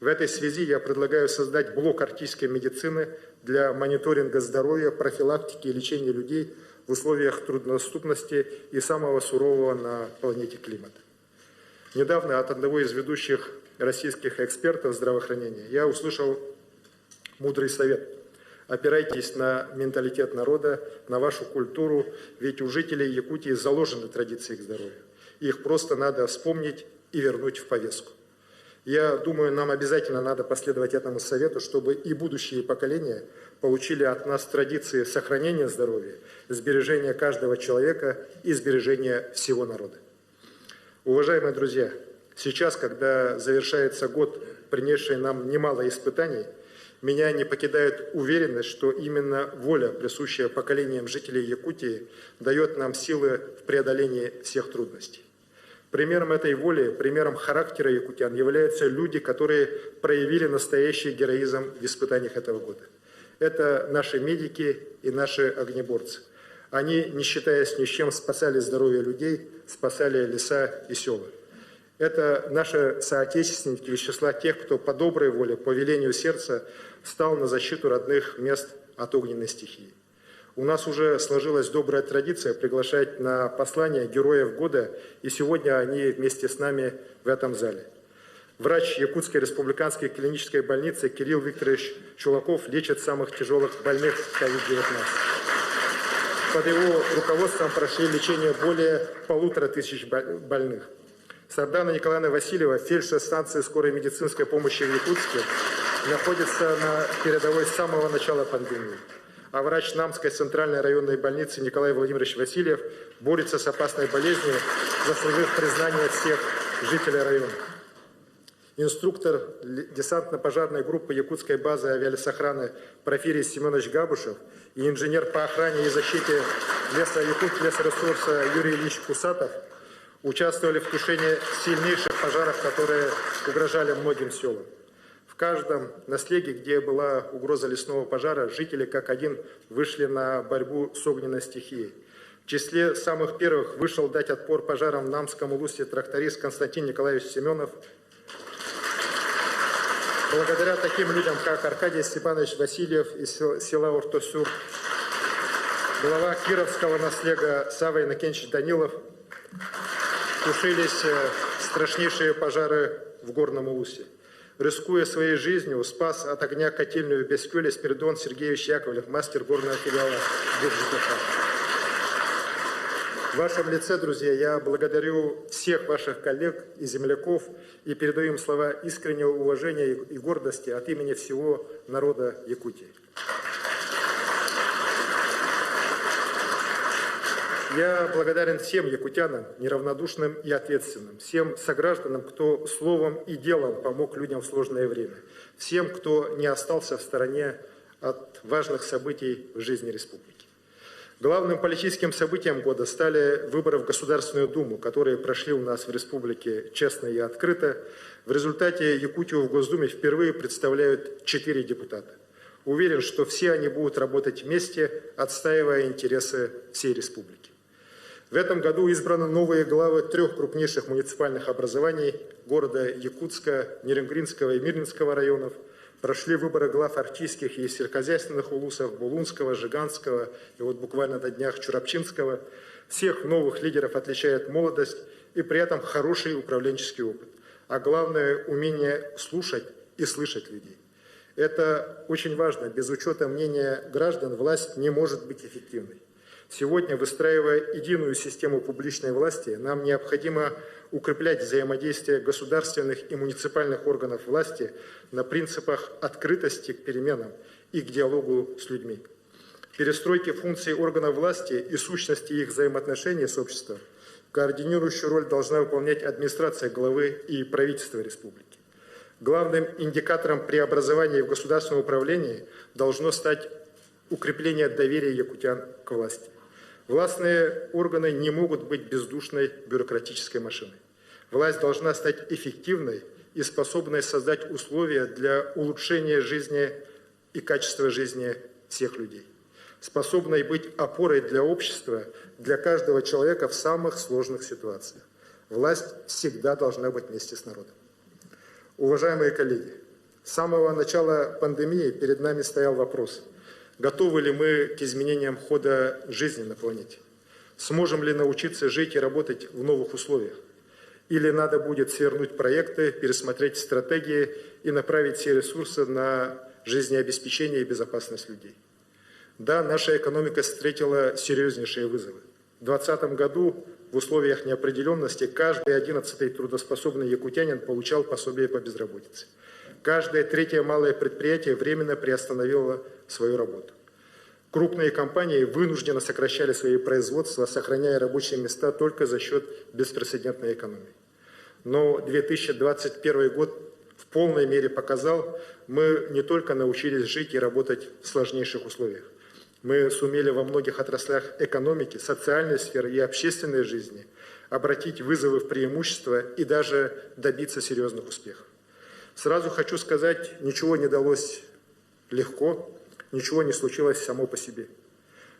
В этой связи я предлагаю создать блок арктической медицины для мониторинга здоровья, профилактики и лечения людей в условиях труднодоступности и самого сурового на планете климата. Недавно от одного из ведущих российских экспертов здравоохранения я услышал мудрый совет Опирайтесь на менталитет народа, на вашу культуру, ведь у жителей Якутии заложены традиции к здоровью. Их просто надо вспомнить и вернуть в повестку. Я думаю, нам обязательно надо последовать этому совету, чтобы и будущие поколения получили от нас традиции сохранения здоровья, сбережения каждого человека и сбережения всего народа. Уважаемые друзья, сейчас, когда завершается год, принесший нам немало испытаний, меня не покидает уверенность, что именно воля, присущая поколениям жителей Якутии, дает нам силы в преодолении всех трудностей. Примером этой воли, примером характера якутян являются люди, которые проявили настоящий героизм в испытаниях этого года. Это наши медики и наши огнеборцы. Они, не считаясь ни с чем, спасали здоровье людей, спасали леса и села. Это наши соотечественники из числа тех, кто по доброй воле, по велению сердца встал на защиту родных мест от огненной стихии. У нас уже сложилась добрая традиция приглашать на послание героев года, и сегодня они вместе с нами в этом зале. Врач Якутской республиканской клинической больницы Кирилл Викторович Чулаков лечит самых тяжелых больных COVID-19. Под его руководством прошли лечение более 1500 больных. Сардана Николаевна Васильева, фельдшер станции скорой медицинской помощи в Якутске, находится на передовой с самого начала пандемии. А врач Намской центральной районной больницы Николай Владимирович Васильев борется с опасной болезнью, заслужив признание всех жителей района. Инструктор десантно-пожарной группы Якутской базы авиалесохраны Порфирий Семенович Габушев и инженер по охране и защите лесоресурса Юрий Ильич Кусатов участвовали в тушении сильнейших пожаров, которые угрожали многим селам. В каждом наследии, где была угроза лесного пожара, жители как один вышли на борьбу с огненной стихией. В числе самых первых вышел дать отпор пожарам в Намском улусе тракторист Константин Николаевич Семенов. Благодаря таким людям, как Аркадий Степанович Васильев из села Уртосур, глава Кировского наслега Сава Иннокентьевич Данилов, тушились страшнейшие пожары в Горном улусе. Рискуя своей жизнью, спас от огня котельную в Бескюле Спиридон Сергеевич Яковлев, мастер горного филиала ГИБДД. В вашем лице, друзья, я благодарю всех ваших коллег и земляков и передаю им слова искреннего уважения и гордости от имени всего народа Якутии. Я благодарен всем якутянам, неравнодушным и ответственным, всем согражданам, кто словом и делом помог людям в сложное время, всем, кто не остался в стороне от важных событий в жизни республики. Главным политическим событием года стали выборы в Государственную Думу, которые прошли у нас в республике честно и открыто. В результате Якутию в Госдуме впервые представляют 4 депутата. Уверен, что все они будут работать вместе, отстаивая интересы всей республики. В этом году избраны новые главы 3 крупнейших муниципальных образований города Якутска, Нерюнгринского и Мирнинского районов. Прошли выборы глав арктических и сельскохозяйственных улусов Булунского, Жиганского и вот буквально на днях Чурапчинского. Всех новых лидеров отличает молодость и при этом хороший управленческий опыт. А главное – умение слушать и слышать людей. Это очень важно. Без учета мнения граждан власть не может быть эффективной. Сегодня, выстраивая единую систему публичной власти, нам необходимо укреплять взаимодействие государственных и муниципальных органов власти на принципах открытости к переменам и к диалогу с людьми. Перестройки функций органов власти и сущности их взаимоотношений с обществом координирующую роль должна выполнять администрация главы и правительства республики. Главным индикатором преобразования в государственном управлении должно стать укрепление доверия якутян к власти. Властные органы не могут быть бездушной бюрократической машиной. Власть должна стать эффективной и способной создать условия для улучшения жизни и качества жизни всех людей, способной быть опорой для общества, для каждого человека в самых сложных ситуациях. Власть всегда должна быть вместе с народом. Уважаемые коллеги, с самого начала пандемии перед нами стоял вопрос: готовы ли мы к изменениям хода жизни на планете? Сможем ли научиться жить и работать в новых условиях? Или надо будет свернуть проекты, пересмотреть стратегии и направить все ресурсы на жизнеобеспечение и безопасность людей. Да, наша экономика встретила серьезнейшие вызовы. В 2020 году в условиях неопределенности каждый 11-й трудоспособный якутянин получал пособие по безработице. Каждое 3-е малое предприятие временно приостановило свою работу. Крупные компании вынужденно сокращали свои производства, сохраняя рабочие места только за счет беспрецедентной экономии. Но 2021 год в полной мере показал, мы не только научились жить и работать в сложнейших условиях. Мы сумели во многих отраслях экономики, социальной сферы и общественной жизни обратить вызовы в преимущество и даже добиться серьезных успехов. Сразу хочу сказать, ничего не далось легко, ничего не случилось само по себе.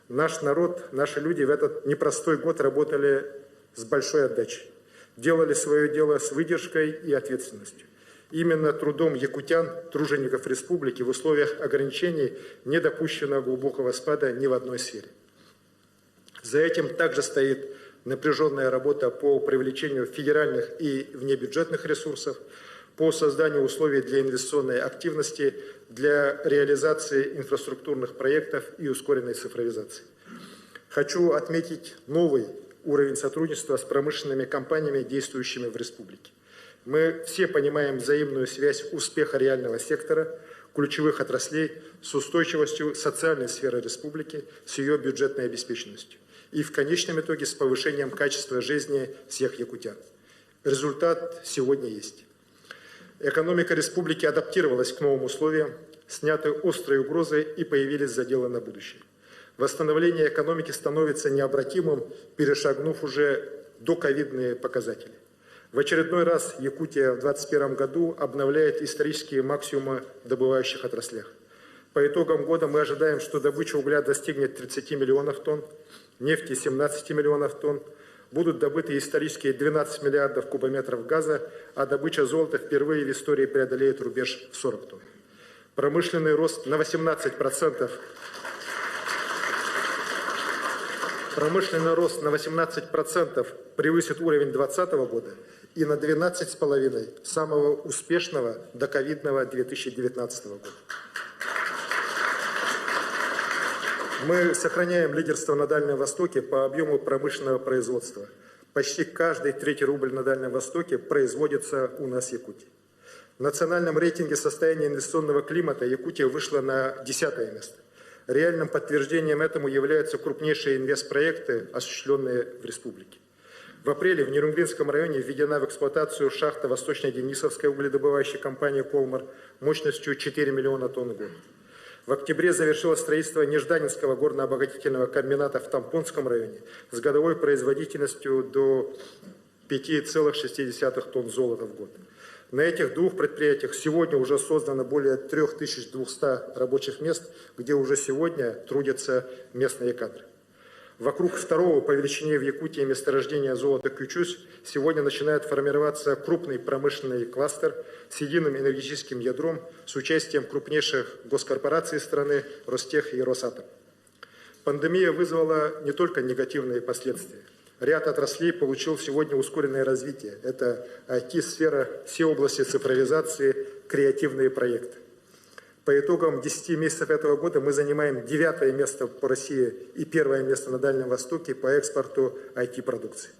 Наш народ, наши люди в этот непростой год работали с большой отдачей, делали свое дело с выдержкой и ответственностью. Именно трудом якутян, тружеников республики в условиях ограничений не допущено глубокого спада ни в одной сфере. За этим также стоит напряженная работа по привлечению федеральных и внебюджетных ресурсов, по созданию условий для инвестиционной активности, для реализации инфраструктурных проектов и ускоренной цифровизации. Хочу отметить новый уровень сотрудничества с промышленными компаниями, действующими в республике. Мы все понимаем взаимную связь успеха реального сектора, ключевых отраслей с устойчивостью социальной сферы республики, с ее бюджетной обеспеченностью и в конечном итоге с повышением качества жизни всех якутян. Результат сегодня есть. Экономика республики адаптировалась к новым условиям, сняты острые угрозы и появились заделы на будущее. Восстановление экономики становится необратимым, перешагнув уже доковидные показатели. В очередной раз Якутия в 2021 году обновляет исторические максимумы в добывающих отраслях. По итогам года мы ожидаем, что добыча угля достигнет 30 миллионов тонн, нефти 17 миллионов тонн, будут добыты исторические 12 миллиардов кубометров газа, а добыча золота впервые в истории преодолеет рубеж в 40 тонн. Промышленный рост на 18%. Промышленный рост на 18% превысит уровень 2020 года и на 12,5% самого успешного доковидного 2019 года. Мы сохраняем лидерство на Дальнем Востоке по объему промышленного производства. Почти каждый 3-й рубль на Дальнем Востоке производится у нас в Якутии. В национальном рейтинге состояния инвестиционного климата Якутия вышла на 10-е место. Реальным подтверждением этому являются крупнейшие инвестпроекты, осуществленные в республике. В апреле в Нерюнгринском районе введена в эксплуатацию шахта Восточно-Денисовской угледобывающей компании «Колмар» мощностью 4 миллиона тонн в год. В октябре завершилось строительство Нежданинского горно-обогатительного комбината в Тампонском районе с годовой производительностью до 5,6 тонн золота в год. На этих двух предприятиях сегодня уже создано более 3200 рабочих мест, где уже сегодня трудятся местные кадры. Вокруг второго по величине в Якутии месторождения золота Кючусь сегодня начинает формироваться крупный промышленный кластер с единым энергетическим ядром с участием крупнейших госкорпораций страны Ростех и Росатом. Пандемия вызвала не только негативные последствия. Ряд отраслей получил сегодня ускоренное развитие. Это IT-сфера, все области цифровизации, креативные проекты. По итогам 10 месяцев этого года мы занимаем 9-е место по России и 1-е место на Дальнем Востоке по экспорту IT-продукции.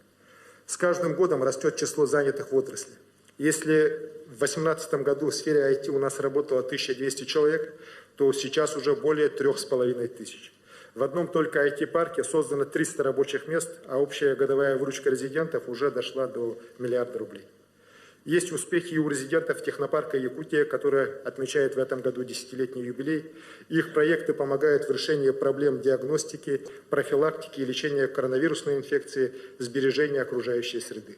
С каждым годом растет число занятых в отрасли. Если в 2018 году в сфере IT у нас работало 1200 человек, то сейчас уже более 3500. В одном только IT-парке создано 300 рабочих мест, а общая годовая выручка резидентов уже дошла до 1 миллиарда рублей. Есть успехи и у резидентов технопарка Якутия, который отмечает в этом году 10-летний юбилей. Их проекты помогают в решении проблем диагностики, профилактики и лечения коронавирусной инфекции, сбережения окружающей среды.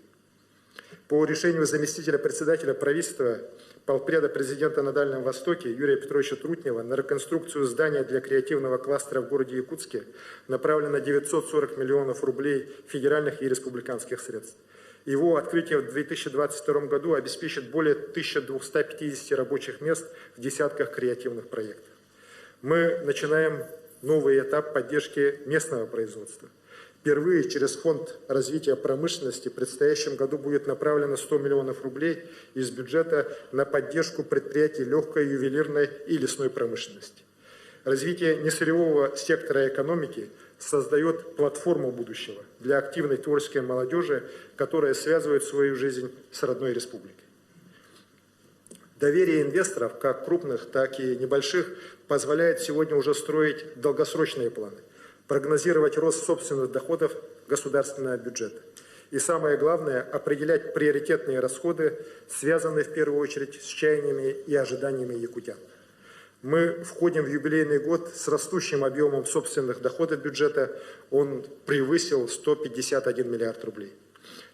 По решению заместителя председателя правительства, полпреда президента на Дальнем Востоке Юрия Петровича Трутнева на реконструкцию здания для креативного кластера в городе Якутске направлено 940 миллионов рублей федеральных и республиканских средств. Его открытие в 2022 году обеспечит более 1250 рабочих мест в десятках креативных проектов. Мы начинаем новый этап поддержки местного производства. Впервые через Фонд развития промышленности в предстоящем году будет направлено 100 миллионов рублей из бюджета на поддержку предприятий легкой, ювелирной и лесной промышленности. Развитие несырьевого сектора экономики создает платформу будущего для активной творческой молодежи, которая связывает свою жизнь с родной республикой. Доверие инвесторов, как крупных, так и небольших, позволяет сегодня уже строить долгосрочные планы, прогнозировать рост собственных доходов государственного бюджета. И самое главное, определять приоритетные расходы, связанные в первую очередь с чаяниями и ожиданиями якутян. Мы входим в юбилейный год с растущим объемом собственных доходов бюджета. Он превысил 151 миллиард рублей.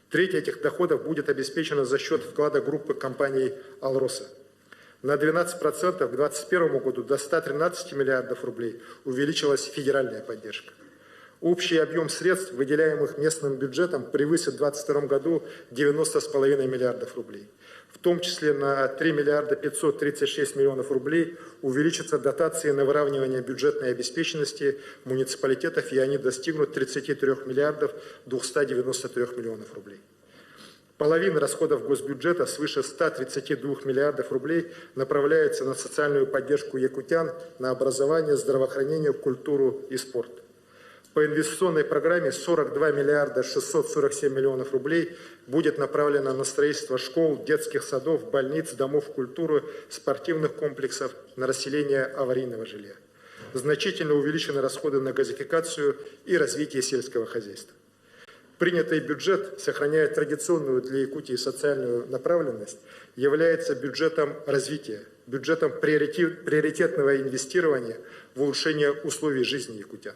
Треть этих доходов будет обеспечена за счет вклада группы компаний «Алроса». На 12% к 2021 году до 113 миллиардов рублей увеличилась федеральная поддержка. Общий объем средств, выделяемых местным бюджетом, превысит в 2022 году 90,5 миллиардов рублей. В том числе на 3 миллиарда 536 миллионов рублей увеличатся дотации на выравнивание бюджетной обеспеченности муниципалитетов, и они достигнут 33 миллиардов 293 миллионов рублей. Половина расходов госбюджета, свыше 132 миллиардов рублей, направляется на социальную поддержку якутян, на образование, здравоохранение, культуру и спорт. По инвестиционной программе 42 миллиарда 647 миллионов рублей будет направлено на строительство школ, детских садов, больниц, домов культуры, спортивных комплексов, на расселение аварийного жилья. Значительно увеличены расходы на газификацию и развитие сельского хозяйства. Принятый бюджет, сохраняя традиционную для Якутии социальную направленность, является бюджетом развития, бюджетом приоритетного инвестирования в улучшение условий жизни якутян.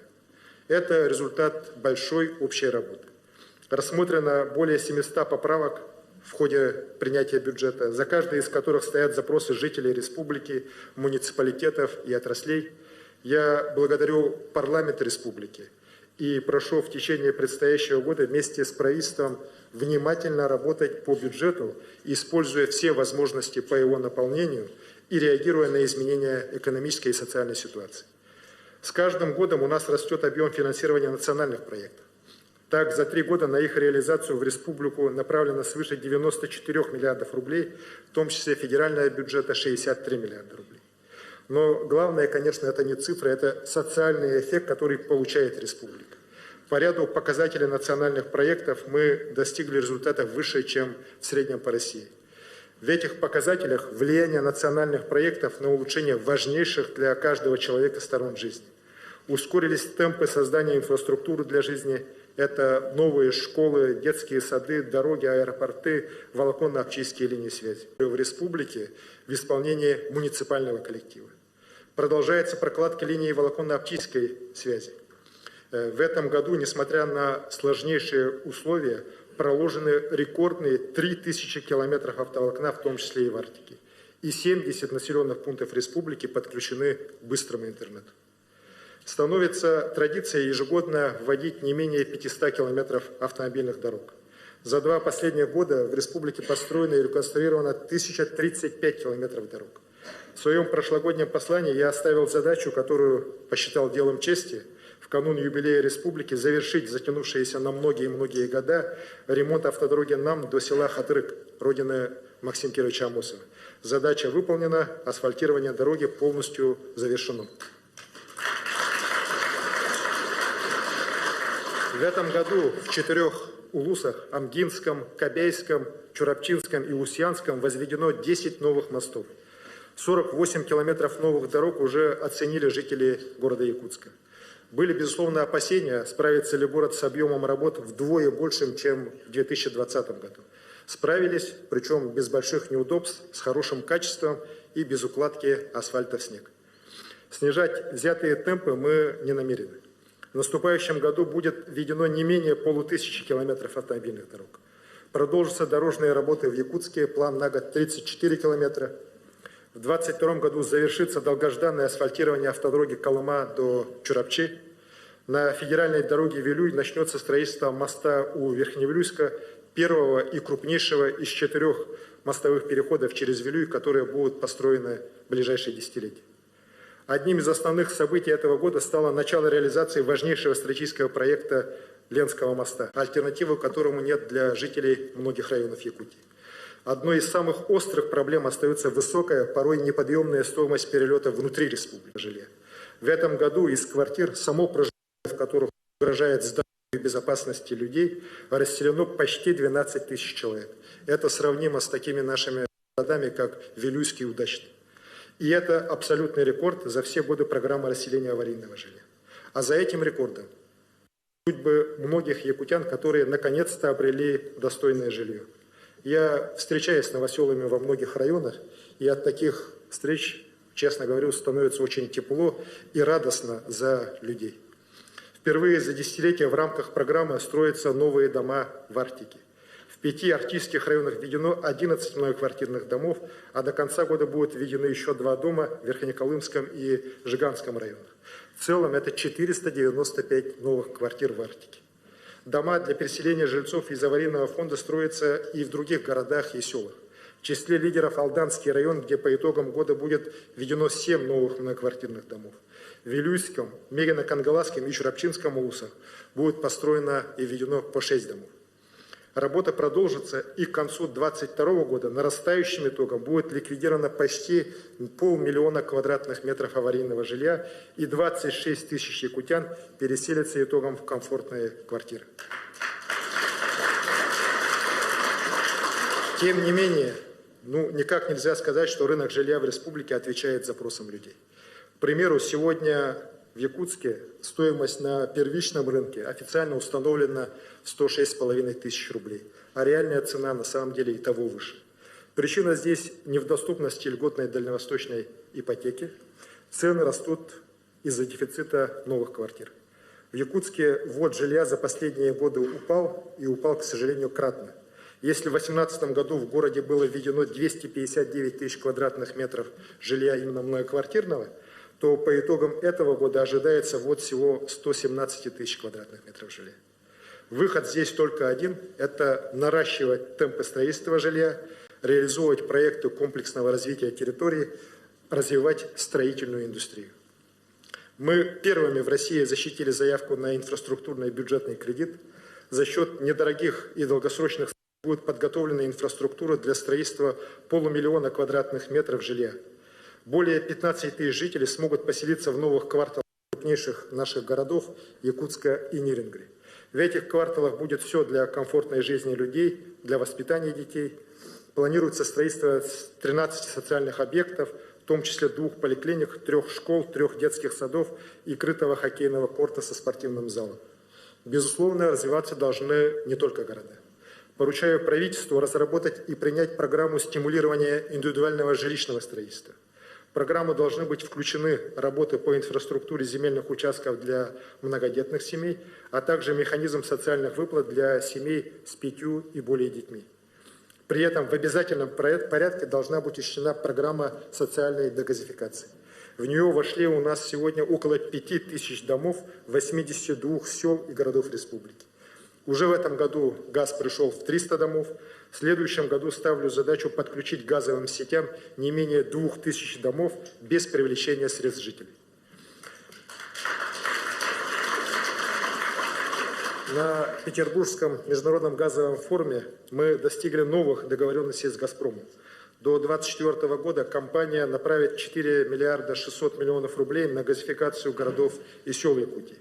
Это результат большой общей работы. Рассмотрено более 700 поправок в ходе принятия бюджета, за каждой из которых стоят запросы жителей республики, муниципалитетов и отраслей. Я благодарю парламент республики и прошу в течение предстоящего года вместе с правительством внимательно работать по бюджету, используя все возможности по его наполнению и реагируя на изменения экономической и социальной ситуации. С каждым годом у нас растет объем финансирования национальных проектов. Так, за 3 года на их реализацию в республику направлено свыше 94 миллиардов рублей, в том числе федерального бюджета 63 миллиарда рублей. Но главное, конечно, это не цифры, это социальный эффект, который получает республика. По ряду показателей национальных проектов мы достигли результатов выше, чем в среднем по России. В этих показателях влияние национальных проектов на улучшение важнейших для каждого человека сторон жизни. Ускорились темпы создания инфраструктуры для жизни. Это новые школы, детские сады, дороги, аэропорты, волоконно-оптические линии связи. В республике в исполнении муниципального коллектива. Продолжается прокладка линии волоконно-оптической связи. В этом году, несмотря на сложнейшие условия, проложены рекордные 3000 километров автоволокна, в том числе и в Арктике. И 70 населенных пунктов республики подключены к быстрому интернету. Становится традицией ежегодно вводить не менее 500 километров автомобильных дорог. За 2 последних года в республике построено и реконструировано 1035 километров дорог. В своем прошлогоднем послании я оставил задачу, которую посчитал делом чести, в канун юбилея республики завершить затянувшиеся на многие-многие года ремонт автодороги НАМ до села Хатырык, родины Максима Кировича Амосова. Задача выполнена, асфальтирование дороги полностью завершено. В этом году в 4 улусах – Амгинском, Кобяйском, Чурапчинском и Лусьянском – возведено 10 новых мостов. 48 километров новых дорог уже оценили жители города Якутска. Были, безусловно, опасения, справится ли город с объемом работ вдвое большим, чем в 2020 году. Справились, причем без больших неудобств, с хорошим качеством и без укладки асфальта в снег. Снижать взятые темпы мы не намерены. В наступающем году будет введено не менее 500 километров автомобильных дорог. Продолжатся дорожные работы в Якутске, план на год 34 километра. В 2022 году завершится долгожданное асфальтирование автодороги Колыма до Чурапчи. На федеральной дороге Вилюй начнется строительство моста у Верхневилюйска, первого и крупнейшего из 4 мостовых переходов через Вилюй, которые будут построены в ближайшие десятилетия. Одним из основных событий этого года стало начало реализации важнейшего стратегического проекта Ленского моста, альтернативы которому нет для жителей многих районов Якутии. Одной из самых острых проблем остается высокая, порой неподъемная стоимость перелета внутри республики жилья. В этом году из квартир, само проживание в которых угрожает здоровью и безопасности людей, расселено почти 12 тысяч человек. Это сравнимо с такими нашими городами, как Вилюйский и Удачный. И это абсолютный рекорд за все годы программы расселения аварийного жилья. А за этим рекордом судьбы многих якутян, которые наконец-то обрели достойное жилье. Я встречаюсь с новоселами во многих районах, и от таких встреч, честно говорю, становится очень тепло и радостно за людей. Впервые за десятилетия в рамках программы строятся новые дома в Арктике. В 5 арктических районах введено 11 многоквартирных домов, а до конца года будут введены еще 2 дома в Верхнеколымском и Жиганском районах. В целом это 495 новых квартир в Арктике. Дома для переселения жильцов из аварийного фонда строятся и в других городах и селах. В числе лидеров Алданский район, где по итогам года будет введено 7 новых многоквартирных домов. В Вилюйском, Мегино-Кангаласском и Чурапчинском улусах будет построено и введено по 6 домов. Работа продолжится, и к концу 2022 года нарастающим итогом будет ликвидировано почти 500 000 квадратных метров аварийного жилья, и 26 тысяч якутян переселятся итогом в комфортные квартиры. Тем не менее, никак нельзя сказать, что рынок жилья в республике отвечает запросам людей. К примеру, сегодня в Якутске стоимость на первичном рынке официально установлена в 106,5 тысяч рублей, а реальная цена на самом деле и того выше. Причина здесь не в доступности льготной дальневосточной ипотеки. Цены растут из-за дефицита новых квартир. В Якутске ввод жилья за последние годы упал, и упал, к сожалению, кратно. Если в 2018 году в городе было введено 259 тысяч квадратных метров жилья именно многоквартирного, то по итогам этого года ожидается ввод всего 117 тысяч квадратных метров жилья. Выход здесь только один – это наращивать темпы строительства жилья, реализовывать проекты комплексного развития территории, развивать строительную индустрию. Мы первыми в России защитили заявку на инфраструктурный бюджетный кредит. За счет недорогих и долгосрочных будет подготовлена инфраструктура для строительства 500 000 квадратных метров жилья. Более 15 тысяч жителей смогут поселиться в новых кварталах крупнейших наших городов Якутска и Нерюнгри. В этих кварталах будет все для комфортной жизни людей, для воспитания детей. Планируется строительство 13 социальных объектов, в том числе 2 поликлиник, 3 школ, 3 детских садов и крытого хоккейного корта со спортивным залом. Безусловно, развиваться должны не только города. Поручаю правительству разработать и принять программу стимулирования индивидуального жилищного строительства. В программу должны быть включены работы по инфраструктуре земельных участков для многодетных семей, а также механизм социальных выплат для семей с 5 и более детьми. При этом в обязательном порядке должна быть учтена программа социальной дегазификации. В нее вошли у нас сегодня около 5000 домов 82 сел и городов республики. Уже в этом году газ пришел в 300 домов. В следующем году ставлю задачу подключить к газовым сетям не менее 2000 домов без привлечения средств жителей. На Петербургском международном газовом форуме мы достигли новых договоренностей с «Газпромом». До 2024 года компания направит 4 миллиарда 600 миллионов рублей на газификацию городов и сел Якутии.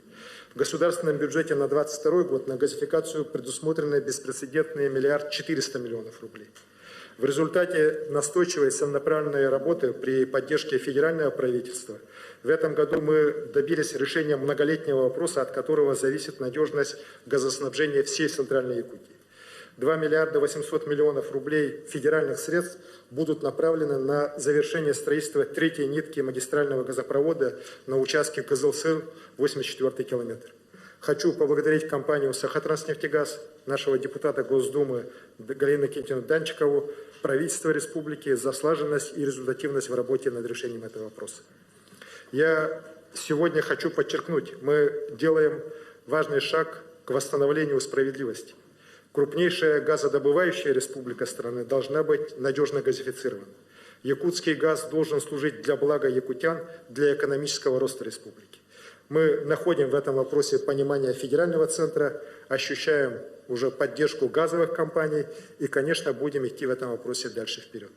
В государственном бюджете на 2022 год на газификацию предусмотрены беспрецедентные 1 400 миллионов рублей. В результате настойчивой целенаправленной работы при поддержке федерального правительства в этом году мы добились решения многолетнего вопроса, от которого зависит надежность газоснабжения всей Центральной Якутии. 2 миллиарда 800 миллионов рублей федеральных средств будут направлены на завершение строительства 3-й нитки магистрального газопровода на участке Кызылсыл, 84-й километр. Хочу поблагодарить компанию «Сахатранснефтегаз», нашего депутата Госдумы Галину Никитину Данчикову, правительство республики за слаженность и результативность в работе над решением этого вопроса. Я сегодня хочу подчеркнуть, мы делаем важный шаг к восстановлению справедливости. Крупнейшая газодобывающая республика страны должна быть надежно газифицирована. Якутский газ должен служить для блага якутян, для экономического роста республики. Мы находим в этом вопросе понимание федерального центра, ощущаем уже поддержку газовых компаний и, конечно, будем идти в этом вопросе дальше вперед.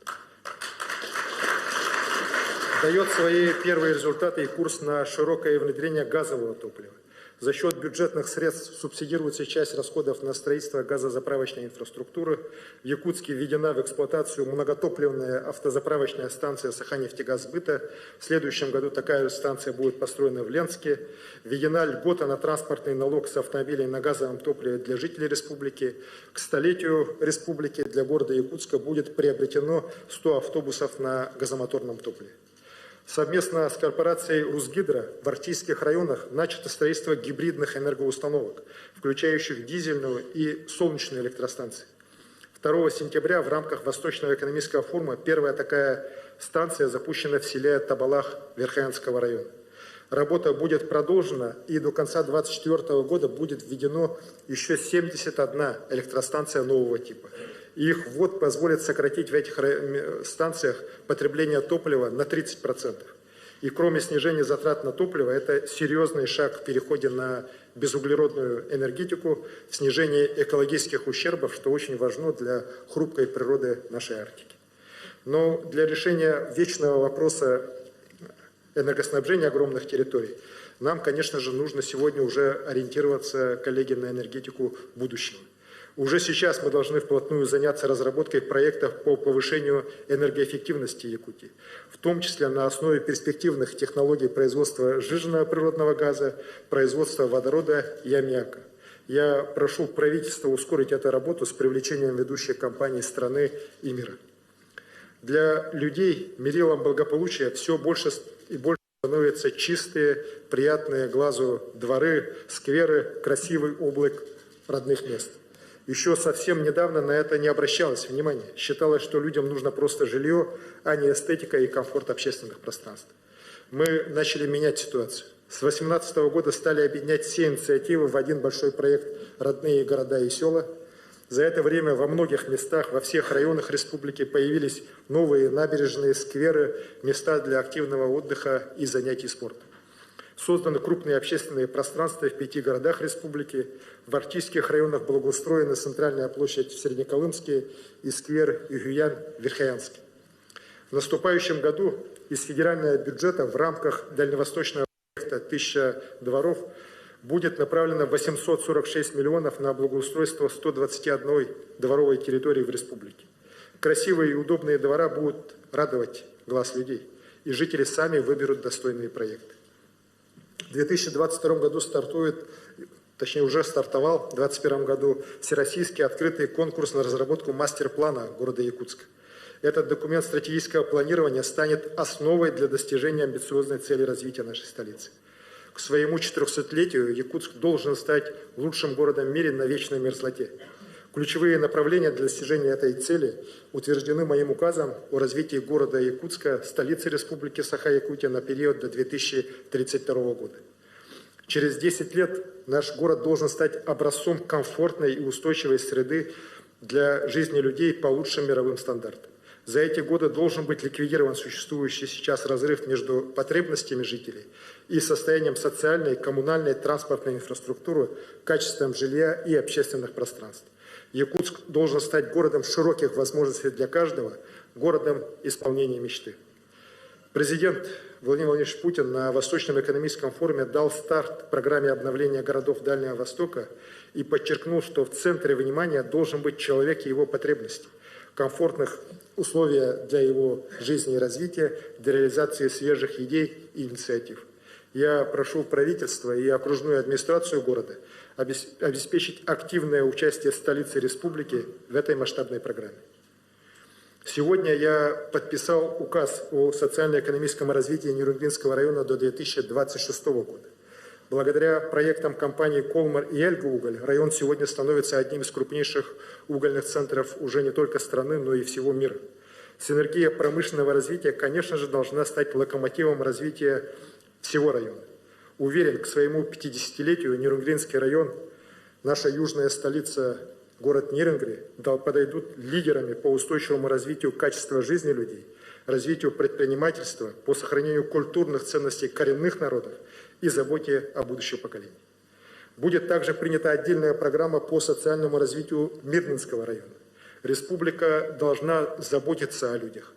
Дает свои первые результаты и курс на широкое внедрение газового топлива. За счет бюджетных средств субсидируется часть расходов на строительство газозаправочной инфраструктуры. В Якутске введена в эксплуатацию многотопливная автозаправочная станция Саханефтегазсбыта. В следующем году такая станция будет построена в Ленске. Введена льгота на транспортный налог с автомобилей на газовом топливе для жителей республики. К столетию республики для города Якутска будет приобретено 100 автобусов на газомоторном топливе. Совместно с корпорацией «Русгидро» в Арктических районах начато строительство гибридных энергоустановок, включающих дизельную и солнечную электростанции. 2 сентября в рамках Восточного экономического форума первая такая станция запущена в селе Табалах Верхоянского района. Работа будет продолжена, и до конца 2024 года будет введено еще 71 электростанция нового типа. Их ввод позволит сократить в этих станциях потребление топлива на 30%. И кроме снижения затрат на топливо, это серьезный шаг в переходе на безуглеродную энергетику, снижение экологических ущербов, что очень важно для хрупкой природы нашей Арктики. Но для решения вечного вопроса энергоснабжения огромных территорий нам, конечно же, нужно сегодня уже ориентироваться, коллеги, на энергетику будущего. Уже сейчас мы должны вплотную заняться разработкой проектов по повышению энергоэффективности Якутии, в том числе на основе перспективных технологий производства сжиженного природного газа, производства водорода и аммиака. Я прошу правительство ускорить эту работу с привлечением ведущих компаний страны и мира. Для людей мерилом благополучия все больше и больше становятся чистые, приятные глазу дворы, скверы, красивый облик родных мест. Еще совсем недавно на это не обращалось внимания. Считалось, что людям нужно просто жилье, а не эстетика и комфорт общественных пространств. Мы начали менять ситуацию. С 2018 года стали объединять все инициативы в один большой проект «Родные города и села». За это время во многих местах, во всех районах республики появились новые набережные, скверы, места для активного отдыха и занятий спортом. Созданы крупные общественные пространства в 5 городах республики. В арктических районах благоустроена центральная площадь в Среднеколымске и сквер Югуян в Верхоянске. В наступающем году из федерального бюджета в рамках дальневосточного проекта «1000 дворов» будет направлено 846 миллионов на благоустройство 121 дворовой территории в республике. Красивые и удобные двора будут радовать глаз людей, и жители сами выберут достойные проекты. В 2022 году уже стартовал в 2021 году всероссийский открытый конкурс на разработку мастер-плана города Якутска. Этот документ стратегического планирования станет основой для достижения амбициозной цели развития нашей столицы. К своему 400-летию Якутск должен стать лучшим городом в мире на вечной мерзлоте. Ключевые направления для достижения этой цели утверждены моим указом о развитии города Якутска, столицы Республики Саха-Якутия на период до 2032 года. Через 10 лет наш город должен стать образцом комфортной и устойчивой среды для жизни людей по лучшим мировым стандартам. За эти годы должен быть ликвидирован существующий сейчас разрыв между потребностями жителей и состоянием социальной, коммунальной, транспортной инфраструктуры, качеством жилья и общественных пространств. Якутск должен стать городом широких возможностей для каждого, городом исполнения мечты. Президент Владимир Владимирович Путин на Восточном экономическом форуме дал старт программе обновления городов Дальнего Востока и подчеркнул, что в центре внимания должен быть человек и его потребности, комфортных условий для его жизни и развития, для реализации свежих идей и инициатив. Я прошу правительство и окружную администрацию города обеспечить активное участие столицы республики в этой масштабной программе. Сегодня я подписал указ о социально-экономическом развитии Нерюнгринского района до 2026 года. Благодаря проектам компаний «Колмар» и «Эльгауголь» район сегодня становится одним из крупнейших угольных центров уже не только страны, но и всего мира. Синергия промышленного развития, конечно же, должна стать локомотивом развития всего района. Уверен, к своему 50-летию Нерюнгринский район, наша южная столица, город Нерюнгри, подойдут лидерами по устойчивому развитию качества жизни людей, развитию предпринимательства, по сохранению культурных ценностей коренных народов и заботе о будущем поколении. Будет также принята отдельная программа по социальному развитию Мирнинского района. Республика должна заботиться о людях,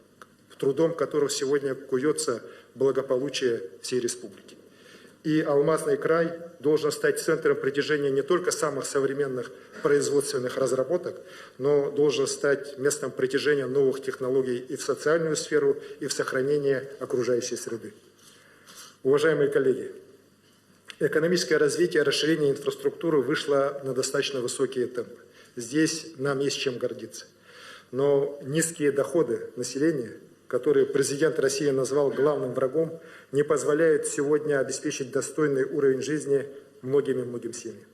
трудом которых сегодня куется благополучие всей республики. И Алмазный край должен стать центром притяжения не только самых современных производственных разработок, но должен стать местом притяжения новых технологий и в социальную сферу, и в сохранение окружающей среды. Уважаемые коллеги, экономическое развитие, расширение инфраструктуры вышло на достаточно высокие темпы. Здесь нам есть чем гордиться. Но низкие доходы населения, которые президент России назвал главным врагом, не позволяют сегодня обеспечить достойный уровень жизни многим семьям.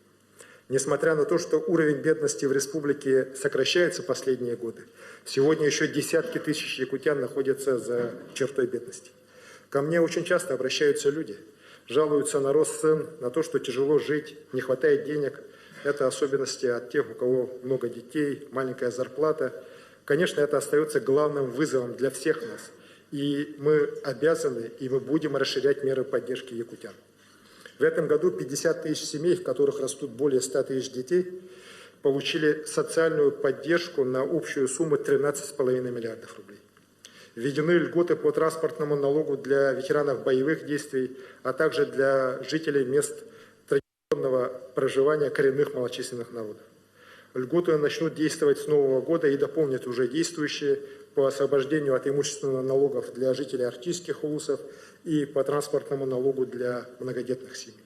Несмотря на то, что уровень бедности в республике сокращается последние годы, сегодня еще десятки тысяч якутян находятся за чертой бедности. Ко мне очень часто обращаются люди, жалуются на рост цен, на то, что тяжело жить, не хватает денег. Это особенности от тех, у кого много детей, маленькая зарплата. Конечно, это остается главным вызовом для всех нас. И мы обязаны, и мы будем расширять меры поддержки якутян. В этом году 50 тысяч семей, в которых растут более 100 тысяч детей, получили социальную поддержку на общую сумму 13,5 миллиардов рублей. Введены льготы по транспортному налогу для ветеранов боевых действий, а также для жителей мест традиционного проживания коренных малочисленных народов. Льготы начнут действовать с нового года и дополнят уже действующие по освобождению от имущественных налогов для жителей арктических улусов и по транспортному налогу для многодетных семей.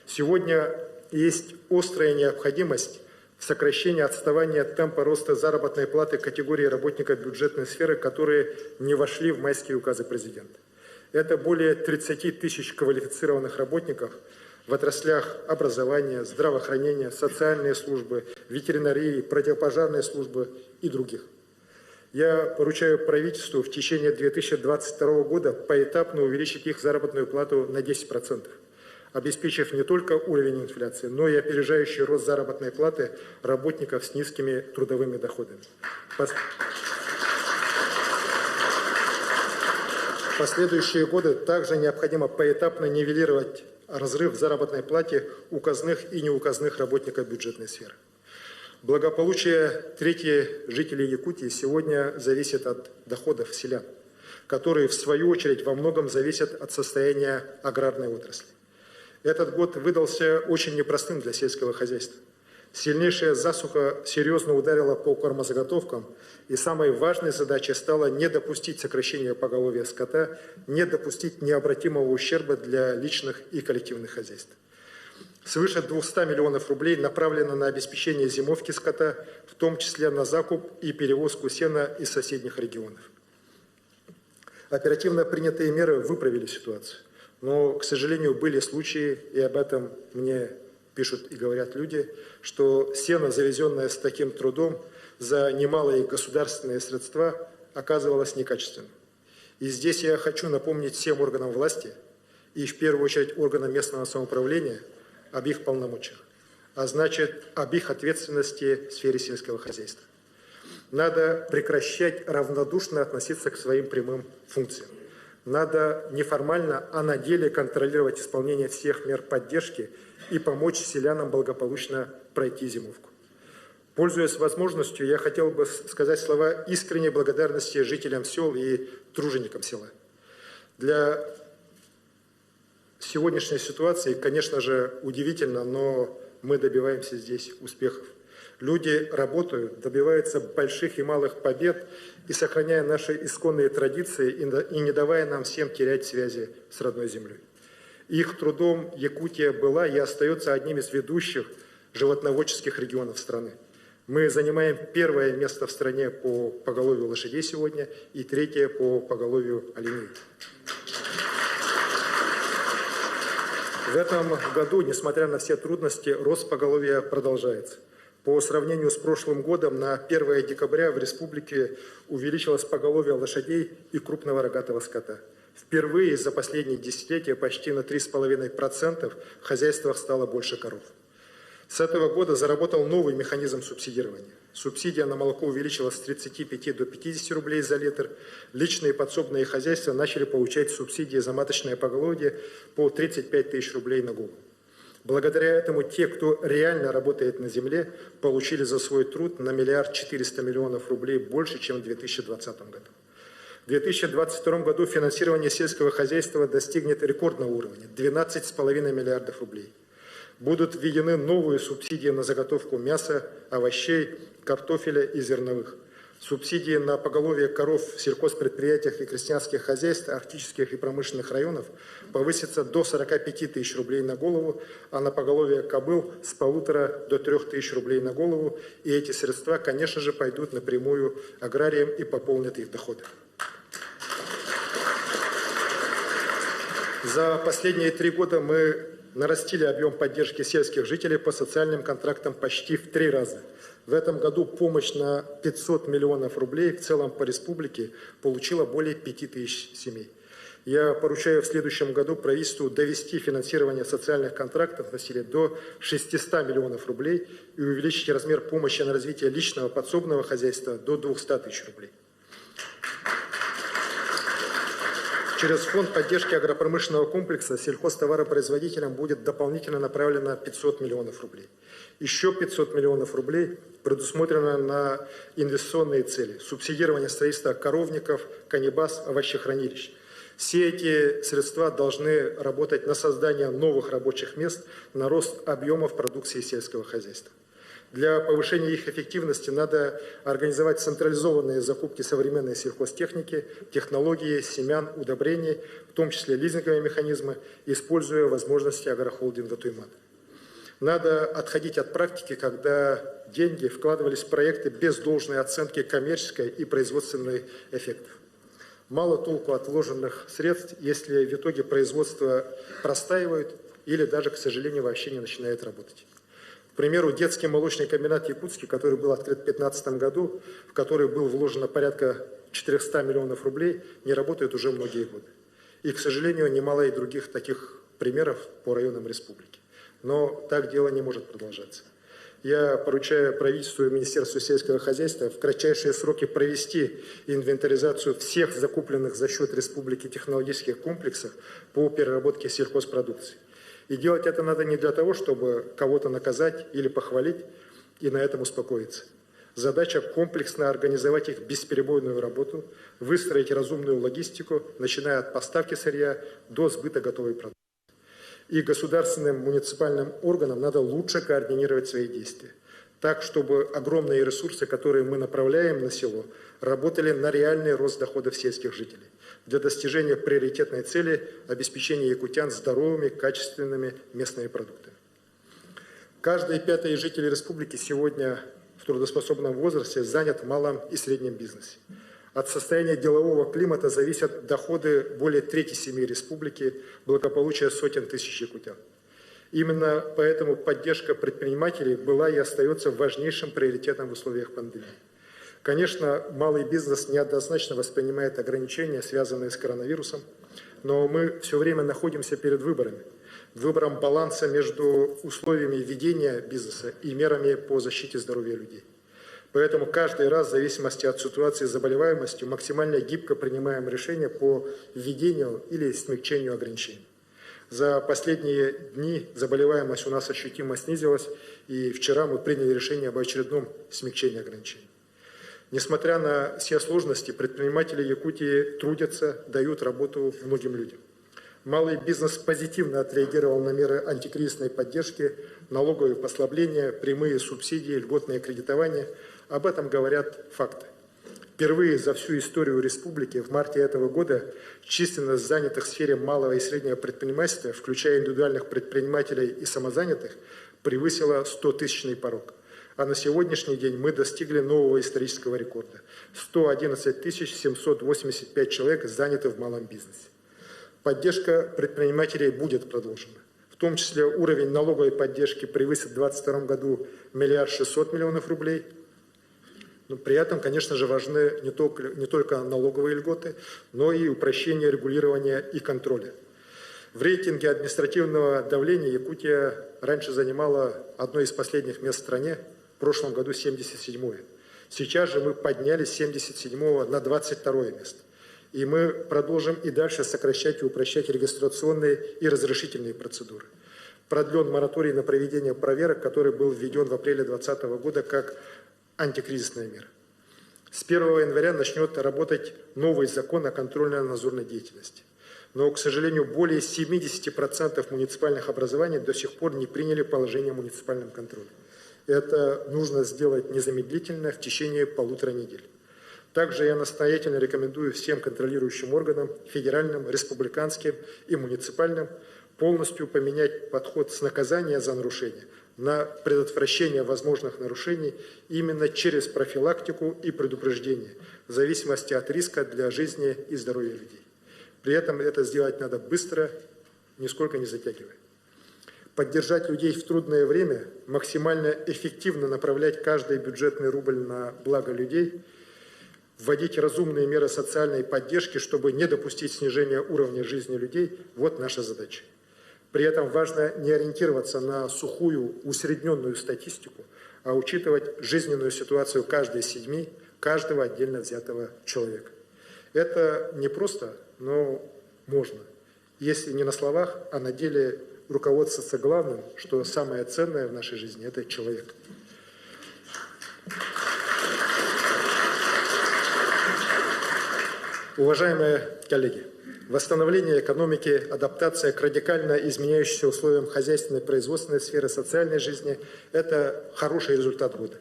Сегодня есть острая необходимость в сокращении отставания темпа роста заработной платы категории работников бюджетной сферы, которые не вошли в майские указы президента. Это более 30 тысяч квалифицированных работников в отраслях образования, здравоохранения, социальные службы, ветеринарии, противопожарные службы и других. Я поручаю правительству в течение 2022 года поэтапно увеличить их заработную плату на 10%, обеспечив не только уровень инфляции, но и опережающий рост заработной платы работников с низкими трудовыми доходами. В последующие годы также необходимо поэтапно нивелировать разрыв в заработной плате указных и неуказных работников бюджетной сферы. Благополучие трети жителей Якутии сегодня зависит от доходов селян, которые в свою очередь во многом зависят от состояния аграрной отрасли. Этот год выдался очень непростым для сельского хозяйства. Сильнейшая засуха серьезно ударила по кормозаготовкам, и самой важной задачей стало не допустить сокращения поголовья скота, не допустить необратимого ущерба для личных и коллективных хозяйств. Свыше 200 миллионов рублей направлено на обеспечение зимовки скота, в том числе на закуп и перевозку сена из соседних регионов. Оперативно принятые меры выправили ситуацию, но, к сожалению, были случаи, и об этом мне пишут и говорят люди, что сено, завезенное с таким трудом за немалые государственные средства, оказывалось некачественным. И здесь я хочу напомнить всем органам власти, и в первую очередь органам местного самоуправления, об их полномочиях, а значит, об их ответственности в сфере сельского хозяйства. Надо прекращать равнодушно относиться к своим прямым функциям. Надо не формально, а на деле контролировать исполнение всех мер поддержки и помочь селянам благополучно пройти зимовку. Пользуясь возможностью, я хотел бы сказать слова искренней благодарности жителям сел и труженикам села. Для сегодняшней ситуации, конечно же, удивительно, но мы добиваемся здесь успехов. Люди работают, добиваются больших и малых побед и сохраняя наши исконные традиции и не давая нам всем терять связи с родной землей. Их трудом Якутия была и остается одним из ведущих животноводческих регионов страны. Мы занимаем первое место в стране по поголовью лошадей сегодня и третье по поголовью оленей. В этом году, несмотря на все трудности, рост поголовья продолжается. По сравнению с прошлым годом, на 1 декабря в республике увеличилось поголовье лошадей и крупного рогатого скота. Впервые за последние десятилетия почти на 3,5% в хозяйствах стало больше коров. С этого года заработал новый механизм субсидирования. Субсидия на молоко увеличилась с 35 до 50 рублей за литр. Личные подсобные хозяйства начали получать субсидии за маточное поголовье по 35 тысяч рублей на голову. Благодаря этому те, кто реально работает на земле, получили за свой труд на 1 400 000 000 рублей больше, чем в 2020 году. В 2022 году финансирование сельского хозяйства достигнет рекордного уровня – 12,5 миллиардов рублей. Будут введены новые субсидии на заготовку мяса, овощей, картофеля и зерновых. Субсидии на поголовье коров в сельхозпредприятиях и крестьянских хозяйств арктических и промышленных районов повысятся до 45 тысяч рублей на голову, а на поголовье кобыл с 1,5 до 3 тысяч рублей на голову. И эти средства, конечно же, пойдут напрямую аграриям и пополнят их доходы. За последние 3 года мы нарастили объем поддержки сельских жителей по социальным контрактам почти в 3 раза. В этом году помощь на 500 миллионов рублей в целом по республике получила более 5000 семей. Я поручаю в следующем году правительству довести финансирование социальных контрактов на селе до 600 миллионов рублей и увеличить размер помощи на развитие личного подсобного хозяйства до 200 тысяч рублей. Через фонд поддержки агропромышленного комплекса сельхозтоваропроизводителям будет дополнительно направлено 500 миллионов рублей. Еще 500 миллионов рублей предусмотрено на инвестиционные цели. Субсидирование строительства коровников, канибаз, овощехранилищ. Все эти средства должны работать на создание новых рабочих мест, на рост объемов продукции сельского хозяйства. Для повышения их эффективности надо организовать централизованные закупки современной сельхозтехники, технологии, семян, удобрений, в том числе лизинговые механизмы, используя возможности агрохолдинга «Туймат». Надо отходить от практики, когда деньги вкладывались в проекты без должной оценки коммерческой и производственной эффектов. Мало толку от вложенных средств, если в итоге производство простаивает или даже, к сожалению, вообще не начинает работать. К примеру, детский молочный комбинат Якутский, который был открыт в 2015 году, в который было вложено порядка 400 миллионов рублей, не работает уже многие годы. И, к сожалению, немало и других таких примеров по районам республики. Но так дело не может продолжаться. Я поручаю правительству и Министерству сельского хозяйства в кратчайшие сроки провести инвентаризацию всех закупленных за счет республики технологических комплексов по переработке сельхозпродукции. И делать это надо не для того, чтобы кого-то наказать или похвалить и на этом успокоиться. Задача комплексно организовать их бесперебойную работу, выстроить разумную логистику, начиная от поставки сырья до сбыта готовой продукции. И государственным муниципальным органам надо лучше координировать свои действия, так, чтобы огромные ресурсы, которые мы направляем на село, работали на реальный рост доходов сельских жителей для достижения приоритетной цели обеспечения якутян здоровыми, качественными местными продуктами. Каждый 5-й житель республики сегодня в трудоспособном возрасте занят в малом и среднем бизнесе. От состояния делового климата зависят доходы более трети семей республики, благополучие сотен тысяч якутян. Именно поэтому поддержка предпринимателей была и остается важнейшим приоритетом в условиях пандемии. Конечно, малый бизнес неоднозначно воспринимает ограничения, связанные с коронавирусом, но мы все время находимся перед выборами. Выбором баланса между условиями ведения бизнеса и мерами по защите здоровья людей. Поэтому каждый раз, в зависимости от ситуации с заболеваемостью, максимально гибко принимаем решения по введению или смягчению ограничений. За последние дни заболеваемость у нас ощутимо снизилась, и вчера мы приняли решение об очередном смягчении ограничений. Несмотря на все сложности, предприниматели Якутии трудятся, дают работу многим людям. Малый бизнес позитивно отреагировал на меры антикризисной поддержки, налоговые послабления, прямые субсидии, льготное кредитование. Об этом говорят факты. Впервые за всю историю республики в марте этого года численность занятых в сфере малого и среднего предпринимательства, включая индивидуальных предпринимателей и самозанятых, превысила 100-тысячный порог. А на сегодняшний день мы достигли нового исторического рекорда. 111 785 человек заняты в малом бизнесе. Поддержка предпринимателей будет продолжена. В том числе уровень налоговой поддержки превысит в 2022 году 1 600 000 000 рублей. Но при этом, конечно же, важны не только налоговые льготы, но и упрощение регулирования и контроля. В В рейтинге административного давления Якутия раньше занимала одно из последних мест в стране, в прошлом году 77-е. Сейчас же мы поднялись с 77-го на 22-е место. И мы продолжим и дальше сокращать и упрощать регистрационные и разрешительные процедуры. Продлен мораторий на проведение проверок, который был введен в апреле 2020 года как антикризисная мера. С 1 января начнет работать новый закон о контрольно-надзорной деятельности. Но, к сожалению, более 70% муниципальных образований до сих пор не приняли положение о муниципальном контроле. Это нужно сделать незамедлительно в течение 1,5 недели. Также я настоятельно рекомендую всем контролирующим органам, федеральным, республиканским и муниципальным, полностью поменять подход с наказания за нарушение на предотвращение возможных нарушений именно через профилактику и предупреждение, в зависимости от риска для жизни и здоровья людей. При этом это сделать надо быстро, нисколько не затягивая. Поддержать людей в трудное время, максимально эффективно направлять каждый бюджетный рубль на благо людей, вводить разумные меры социальной поддержки, чтобы не допустить снижения уровня жизни людей – вот наша задача. При этом важно не ориентироваться на сухую, усредненную статистику, а учитывать жизненную ситуацию каждой семьи, каждого отдельно взятого человека. Это не просто, но можно. Если не на словах, а на деле руководствоваться главным, что самое ценное в нашей жизни – это человек. Уважаемые коллеги, восстановление экономики, адаптация к радикально изменяющимся условиям хозяйственной, производственной сферы, социальной жизни – это хороший результат года.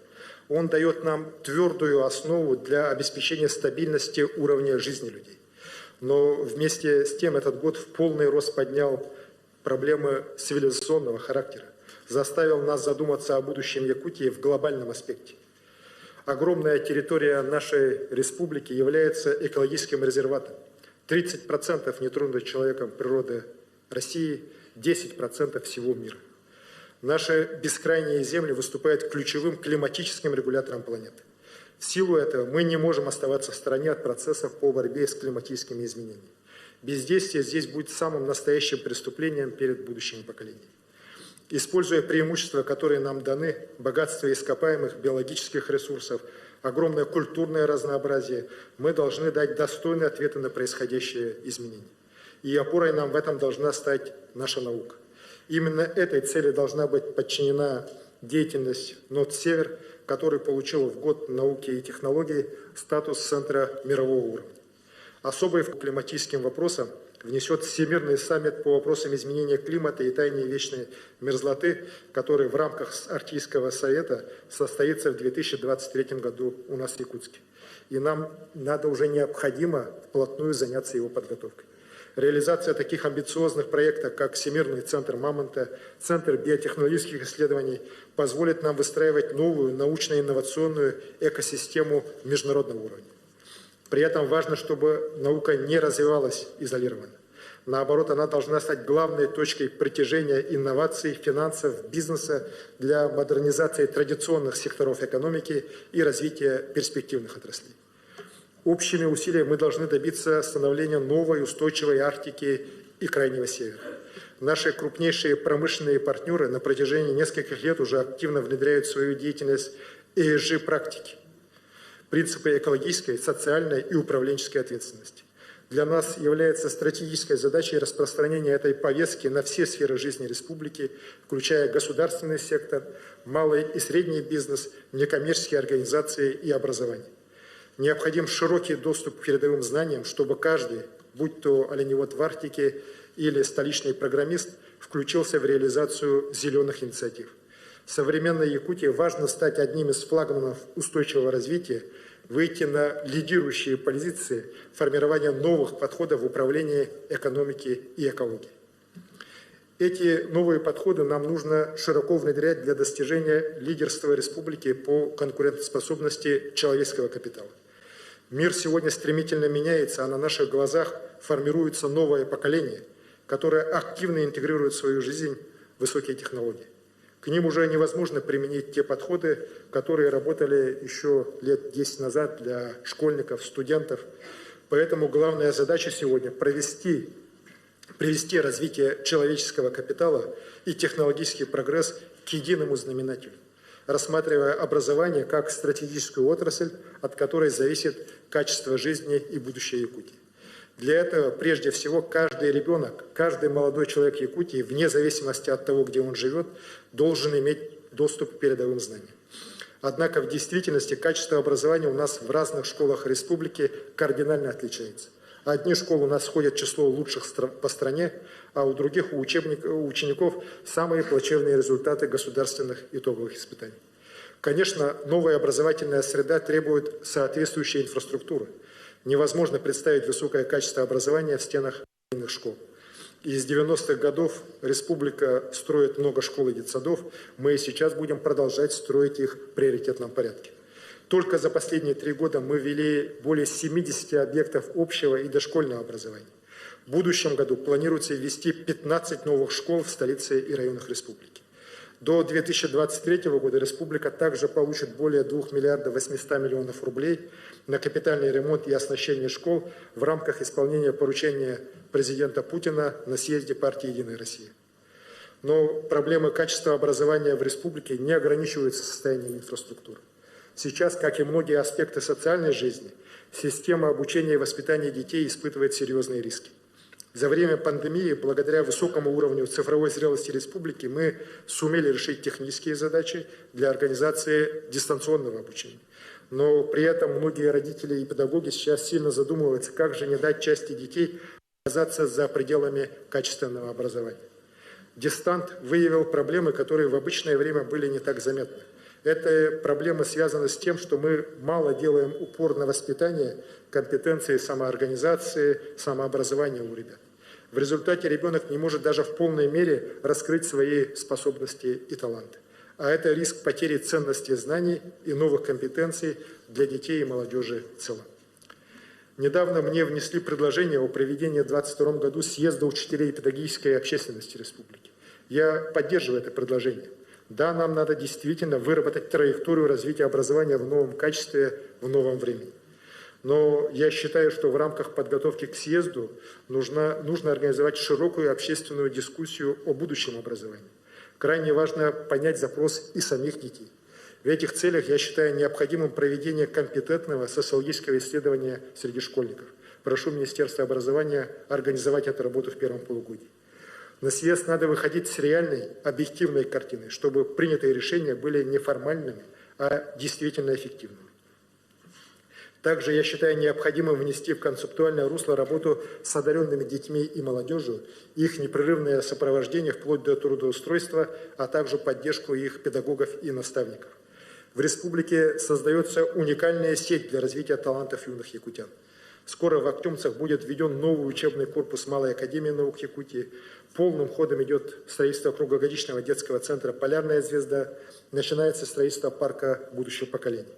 Он дает нам твердую основу для обеспечения стабильности уровня жизни людей. Но вместе с тем этот год в полный рост поднял проблемы цивилизационного характера, заставил нас задуматься о будущем Якутии в глобальном аспекте. Огромная территория нашей республики является экологическим резерватом. 30% нетронутой человеком природы России, 10% всего мира. Наши бескрайние земли выступают ключевым климатическим регулятором планеты. В силу этого мы не можем оставаться в стороне от процессов по борьбе с климатическими изменениями. Бездействие здесь будет самым настоящим преступлением перед будущими поколениями. Используя преимущества, которые нам даны, богатство ископаемых биологических ресурсов, огромное культурное разнообразие, мы должны дать достойные ответы на происходящие изменения. И опорой нам в этом должна стать наша наука. Именно этой цели должна быть подчинена деятельность НОТ-Север, который получил в год науки и технологий статус центра мирового уровня. Особый вклад к климатическим вопросам внесет Всемирный саммит по вопросам изменения климата и таяния вечной мерзлоты, который в рамках Арктического совета состоится в 2023 году у нас в Якутске. И нам надо уже необходимо вплотную заняться его подготовкой. Реализация таких амбициозных проектов, как Всемирный центр Мамонта, Центр биотехнологических исследований, позволит нам выстраивать новую научно-инновационную экосистему международного уровня. При этом важно, чтобы наука не развивалась изолированно. Наоборот, она должна стать главной точкой притяжения инноваций, финансов, бизнеса для модернизации традиционных секторов экономики и развития перспективных отраслей. Общими усилиями мы должны добиться становления новой устойчивой Арктики и Крайнего Севера. Наши крупнейшие промышленные партнеры на протяжении нескольких лет уже активно внедряют в свою деятельность ESG-практики. Принципы экологической, социальной и управленческой ответственности. Для нас является стратегической задачей распространения этой повестки на все сферы жизни республики, включая государственный сектор, малый и средний бизнес, некоммерческие организации и образование. Необходим широкий доступ к передовым знаниям, чтобы каждый, будь то оленевод в Арктике или столичный программист, включился в реализацию зеленых инициатив. В современной Якутии важно стать одним из флагманов устойчивого развития, выйти на лидирующие позиции формирования новых подходов в управлении экономики и экологией. Эти новые подходы нам нужно широко внедрять для достижения лидерства республики по конкурентоспособности человеческого капитала. Мир сегодня стремительно меняется, а на наших глазах формируется новое поколение, которое активно интегрирует в свою жизнь высокие технологии. К ним уже невозможно применить те подходы, которые работали еще лет 10 назад для школьников, студентов. Поэтому главная задача сегодня – провести привести развитие человеческого капитала и технологический прогресс к единому знаменателю, рассматривая образование как стратегическую отрасль, от которой зависит качество жизни и будущее Якутии. Для этого, прежде всего, каждый ребенок, каждый молодой человек Якутии, вне зависимости от того, где он живет, должен иметь доступ к передовым знаниям. Однако в действительности качество образования у нас в разных школах республики кардинально отличается. Одни школы у нас входят в число лучших по стране, а у других у учеников самые плачевные результаты государственных итоговых испытаний. Конечно, новая образовательная среда требует соответствующей инфраструктуры. Невозможно представить высокое качество образования в стенах школ. Из 90-х годов республика строит много школ и детсадов. Мы и сейчас будем продолжать строить их в приоритетном порядке. Только за последние 3 года мы ввели более 70 объектов общего и дошкольного образования. В будущем году планируется ввести 15 новых школ в столице и районах республики. До 2023 года республика также получит более 2 миллиардов 800 миллионов рублей на капитальный ремонт и оснащение школ в рамках исполнения поручения президента Путина на съезде партии «Единая Россия». Но проблемы качества образования в республике не ограничиваются состоянием инфраструктуры. Сейчас, как и многие аспекты социальной жизни, система обучения и воспитания детей испытывает серьезные риски. За время пандемии, благодаря высокому уровню цифровой зрелости республики, мы сумели решить технические задачи для организации дистанционного обучения. Но при этом многие родители и педагоги сейчас сильно задумываются, как же не дать части детей оказаться за пределами качественного образования. Дистант выявил проблемы, которые в обычное время были не так заметны. Эта проблема связана с тем, что мы мало делаем упор на воспитание, компетенции самоорганизации, самообразования у ребят. В результате ребенок не может даже в полной мере раскрыть свои способности и таланты. А это риск потери ценности знаний и новых компетенций для детей и молодежи в целом. Недавно мне внесли предложение о проведении в 2022 году съезда учителей и педагогической общественности республики. Я поддерживаю это предложение. Да, нам надо действительно выработать траекторию развития образования в новом качестве, в новом времени. Но я считаю, что в рамках подготовки к съезду нужно организовать широкую общественную дискуссию о будущем образовании. Крайне важно понять запрос и самих детей. В этих целях я считаю необходимым проведение компетентного социологического исследования среди школьников. Прошу Министерство образования организовать эту работу в первом полугодии. На съезд надо выходить с реальной, объективной картиной, чтобы принятые решения были не формальными, а действительно эффективными. Также я считаю необходимым внести в концептуальное русло работу с одаренными детьми и молодежью, их непрерывное сопровождение вплоть до трудоустройства, а также поддержку их педагогов и наставников. В республике создается уникальная сеть для развития талантов юных якутян. Скоро в Актюмцах будет введен новый учебный корпус Малой академии наук Якутии. Полным ходом идет строительство круглогодичного детского центра «Полярная звезда». Начинается строительство парка будущего поколения.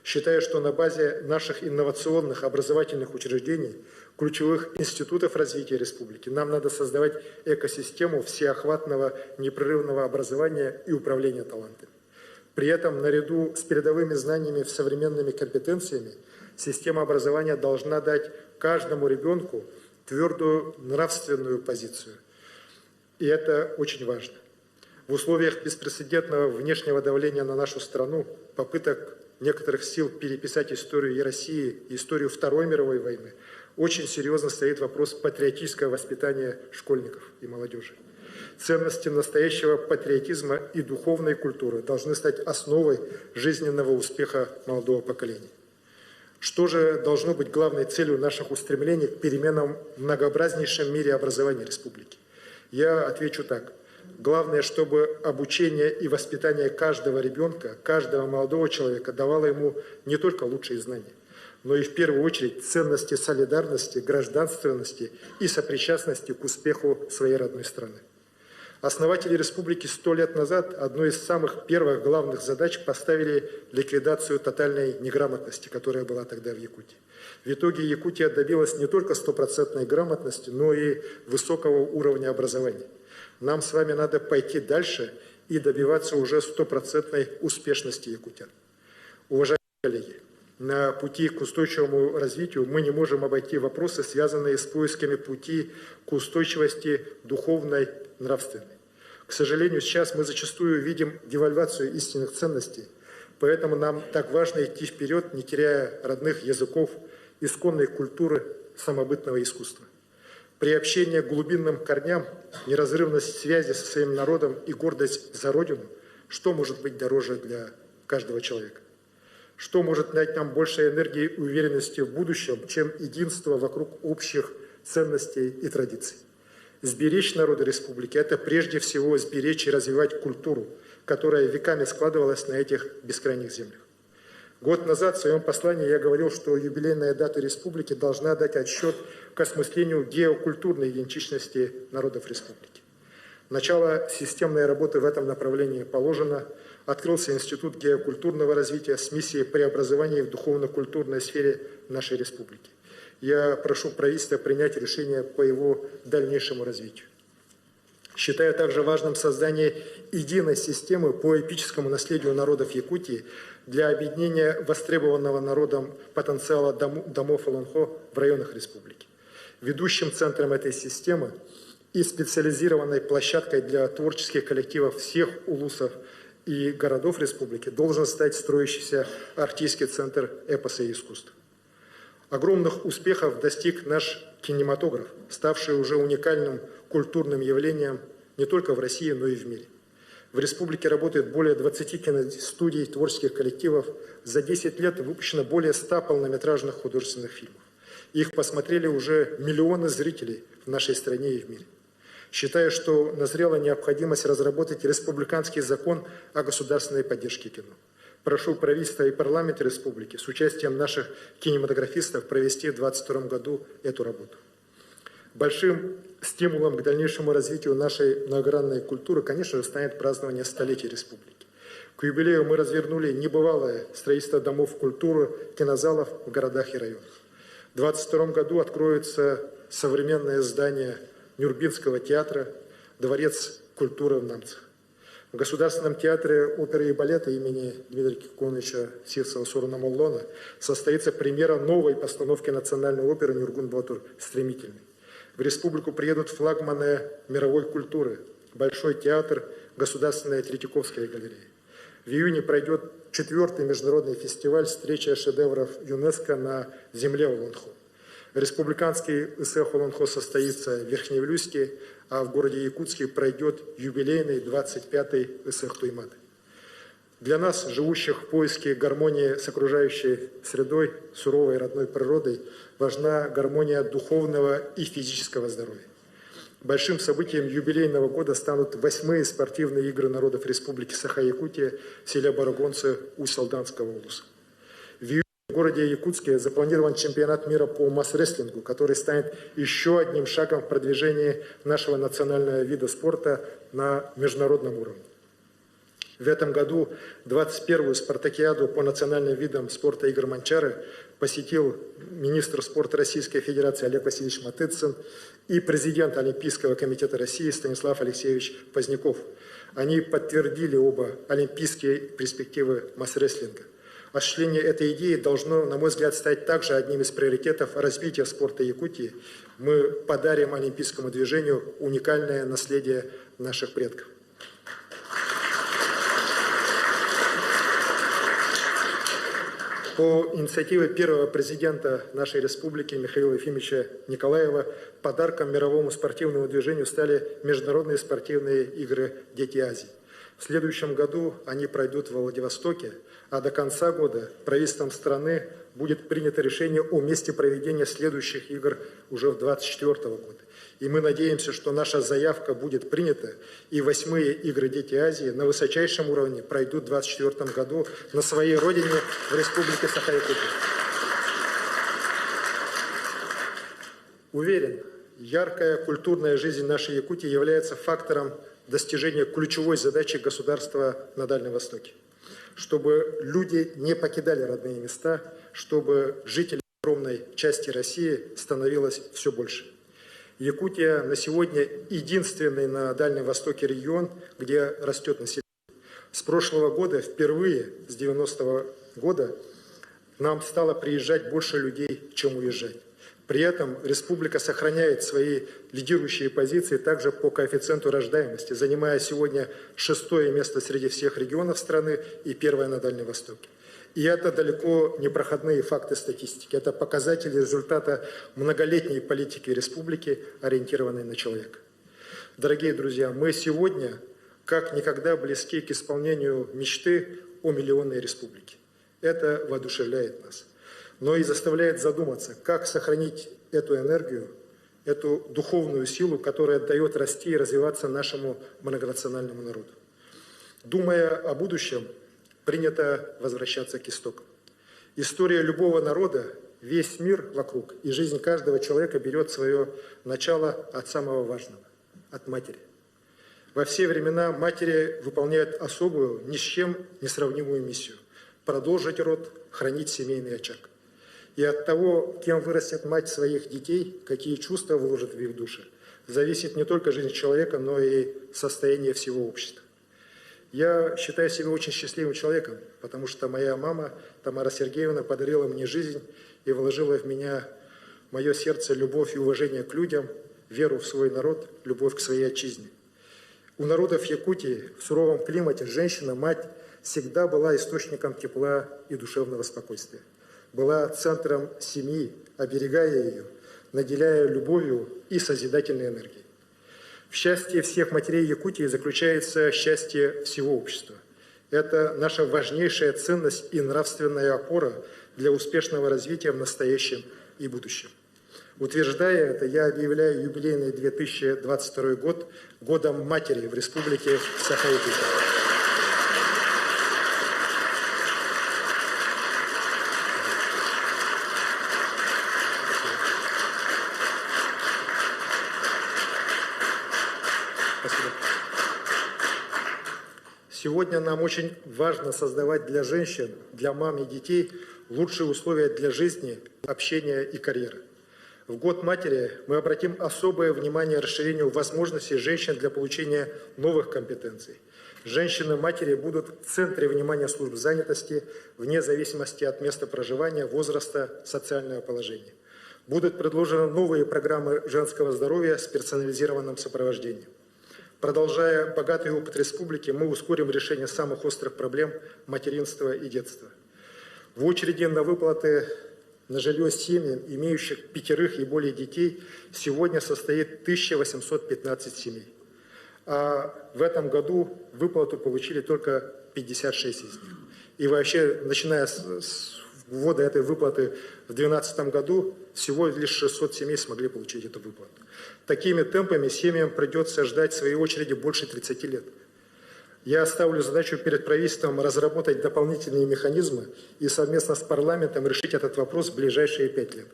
Считаю, что на базе наших инновационных образовательных учреждений, ключевых институтов развития республики, нам надо создавать экосистему всеохватного непрерывного образования и управления талантами. При этом, наряду с передовыми знаниями в современными компетенциями, система образования должна дать каждому ребенку твердую нравственную позицию. И это очень важно. В условиях беспрецедентного внешнего давления на нашу страну, попыток некоторых сил переписать историю и России, и историю Второй мировой войны, очень серьезно стоит вопрос патриотического воспитания школьников и молодежи. Ценности настоящего патриотизма и духовной культуры должны стать основой жизненного успеха молодого поколения. Что же должно быть главной целью наших устремлений к переменам в многообразнейшем мире образования республики? Я отвечу так. Главное, чтобы обучение и воспитание каждого ребенка, каждого молодого человека давало ему не только лучшие знания, но и в первую очередь ценности солидарности, гражданственности и сопричастности к успеху своей родной страны. Основатели республики 100 лет назад одной из самых первых главных задач поставили ликвидацию тотальной неграмотности, которая была тогда в Якутии. В итоге Якутия добилась не только стопроцентной грамотности, но и высокого уровня образования. Нам с вами надо пойти дальше и добиваться уже стопроцентной успешности якутян. Уважаемые коллеги, на пути к устойчивому развитию мы не можем обойти вопросы, связанные с поисками пути к устойчивости духовной, нравственной. К сожалению, сейчас мы зачастую видим девальвацию истинных ценностей, поэтому нам так важно идти вперед, не теряя родных языков, исконной культуры, самобытного искусства. Приобщение к глубинным корням, неразрывность связи со своим народом и гордость за Родину, что может быть дороже для каждого человека? Что может дать нам больше энергии и уверенности в будущем, чем единство вокруг общих ценностей и традиций? Сберечь народы республики – это прежде всего сберечь и развивать культуру, которая веками складывалась на этих бескрайних землях. Год назад в своем послании я говорил, что юбилейная дата республики должна дать отсчет к осмыслению геокультурной идентичности народов республики. Начало системной работы в этом направлении положено. Открылся Институт геокультурного развития с миссией преобразования в духовно-культурной сфере нашей республики. Я прошу правительства принять решение по его дальнейшему развитию. Считаю также важным создание единой системы по эпическому наследию народов Якутии для объединения востребованного народом потенциала домов Олонхо в районах республики. Ведущим центром этой системы и специализированной площадкой для творческих коллективов всех улусов и городов республики должен стать строящийся Артийский центр эпоса и искусства. Огромных успехов достиг наш кинематограф, ставший уже уникальным культурным явлением не только в России, но и в мире. В республике работает более 20 киностудий, творческих коллективов. За 10 лет выпущено более 100 полнометражных художественных фильмов. Их посмотрели уже миллионы зрителей в нашей стране и в мире. Считаю, что назрела необходимость разработать республиканский закон о государственной поддержке кино. Прошу правительство и парламент республики с участием наших кинематографистов провести в 2022 году эту работу. Большим стимулом к дальнейшему развитию нашей многогранной культуры, конечно же, станет празднование столетия республики. К юбилею мы развернули небывалое строительство домов культуры, кинозалов в городах и районах. В 2022 году откроется современное здание Нюрнбергского театра, Дворец культуры в Намцах. В Государственном театре оперы и балета имени Дмитрия Киконовича Сирсова-Сурнамоллона состоится премьера новой постановки национальной оперы «Нюргун Батур. Стремительный». В республику приедут флагманы мировой культуры, Большой театр, Государственная Третьяковская галерея. В июне пройдет 4-й международный фестиваль «Встреча шедевров ЮНЕСКО на земле Олонхо». Республиканский ИСЭХ Олонхо состоится в Верхневлюске, а в городе Якутске пройдет юбилейный 25-й ИСЭХ Туйматы. Для нас, живущих в поиске гармонии с окружающей средой, суровой родной природой, важна гармония духовного и физического здоровья. Большим событием юбилейного года станут 8-е спортивные игры народов Республики Саха-Якутия в селе Барагонцы Усть-Салданского улуса. В городе Якутске запланирован чемпионат мира по масс-рестлингу, который станет еще одним шагом в продвижении нашего национального вида спорта на международном уровне. В этом году 21-ю спартакиаду по национальным видам спорта Игорь Манчары посетил министр спорта Российской Федерации Олег Васильевич Матыцын и президент Олимпийского комитета России Станислав Алексеевич Поздняков. Они подтвердили оба олимпийские перспективы масс-рестлинга. Осуществление этой идеи должно, на мой взгляд, стать также одним из приоритетов развития спорта Якутии. Мы подарим олимпийскому движению уникальное наследие наших предков. По инициативе первого президента нашей республики Михаила Ефимовича Николаева подарком мировому спортивному движению стали международные спортивные игры «Дети Азии». В следующем году они пройдут во Владивостоке, а до конца года правительством страны будет принято решение о месте проведения следующих игр уже в 2024 года. И мы надеемся, что наша заявка будет принята, и 8-е игры «Дети Азии» на высочайшем уровне пройдут в 2024 году на своей родине в Республике Саха-Якутия. Уверен, яркая культурная жизнь нашей Якутии является фактором достижения ключевой задачи государства на Дальнем Востоке. Чтобы люди не покидали родные места, чтобы жителей огромной части России становилось все больше. Якутия на сегодня единственный на Дальнем Востоке регион, где растет население. С прошлого года, впервые с 90-го года, К нам стало приезжать больше людей, чем уезжать. При этом республика сохраняет свои лидирующие позиции также по коэффициенту рождаемости, занимая сегодня 6-е место среди всех регионов страны и 1-е на Дальнем Востоке. И это далеко не проходные факты статистики. Это показатели результата многолетней политики республики, ориентированной на человека. Дорогие друзья, мы сегодня как никогда близки к исполнению мечты о миллионной республике. Это воодушевляет нас, но и заставляет задуматься, как сохранить эту энергию, эту духовную силу, которая дает расти и развиваться нашему многонациональному народу. Думая о будущем, принято возвращаться к истокам. История любого народа, весь мир вокруг и жизнь каждого человека берет свое начало от самого важного – от матери. Во все времена матери выполняют особую, ни с чем не сравнимую миссию – продолжить род, хранить семейный очаг. И от того, кем вырастет мать своих детей, какие чувства вложит в их души, зависит не только жизнь человека, но и состояние всего общества. Я считаю себя очень счастливым человеком, потому что моя мама, Тамара Сергеевна, подарила мне жизнь и вложила в меня, в мое сердце, любовь и уважение к людям, веру в свой народ, любовь к своей отчизне. У народов Якутии в суровом климате женщина, мать, всегда была источником тепла и душевного спокойствия. Была центром семьи, оберегая ее, наделяя любовью и созидательной энергией. В счастье всех матерей Якутии заключается счастье всего общества. Это наша важнейшая ценность и нравственная опора для успешного развития в настоящем и будущем. Утверждая это, я объявляю юбилейный 2022 год годом матери в Республике Саха-Якутия. Сегодня нам очень важно создавать для женщин, для мам и детей лучшие условия для жизни, общения и карьеры. В год матери мы обратим особое внимание расширению возможностей женщин для получения новых компетенций. Женщины-матери будут в центре внимания служб занятости вне зависимости от места проживания, возраста, социального положения. Будут предложены новые программы женского здоровья с персонализированным сопровождением. Продолжая богатый опыт республики, мы ускорим решение самых острых проблем материнства и детства. В очереди на выплаты на жилье семьям, имеющих 5 и более детей, сегодня состоит 1815 семей. А в этом году выплату получили только 56 из них. И вообще, начиная с ввода этой выплаты в 2012 году, всего лишь 600 семей смогли получить эту выплату. Такими темпами семьям придется ждать в своей очереди больше 30 лет. Я ставлю задачу перед правительством разработать дополнительные механизмы и совместно с парламентом решить этот вопрос в ближайшие 5 лет.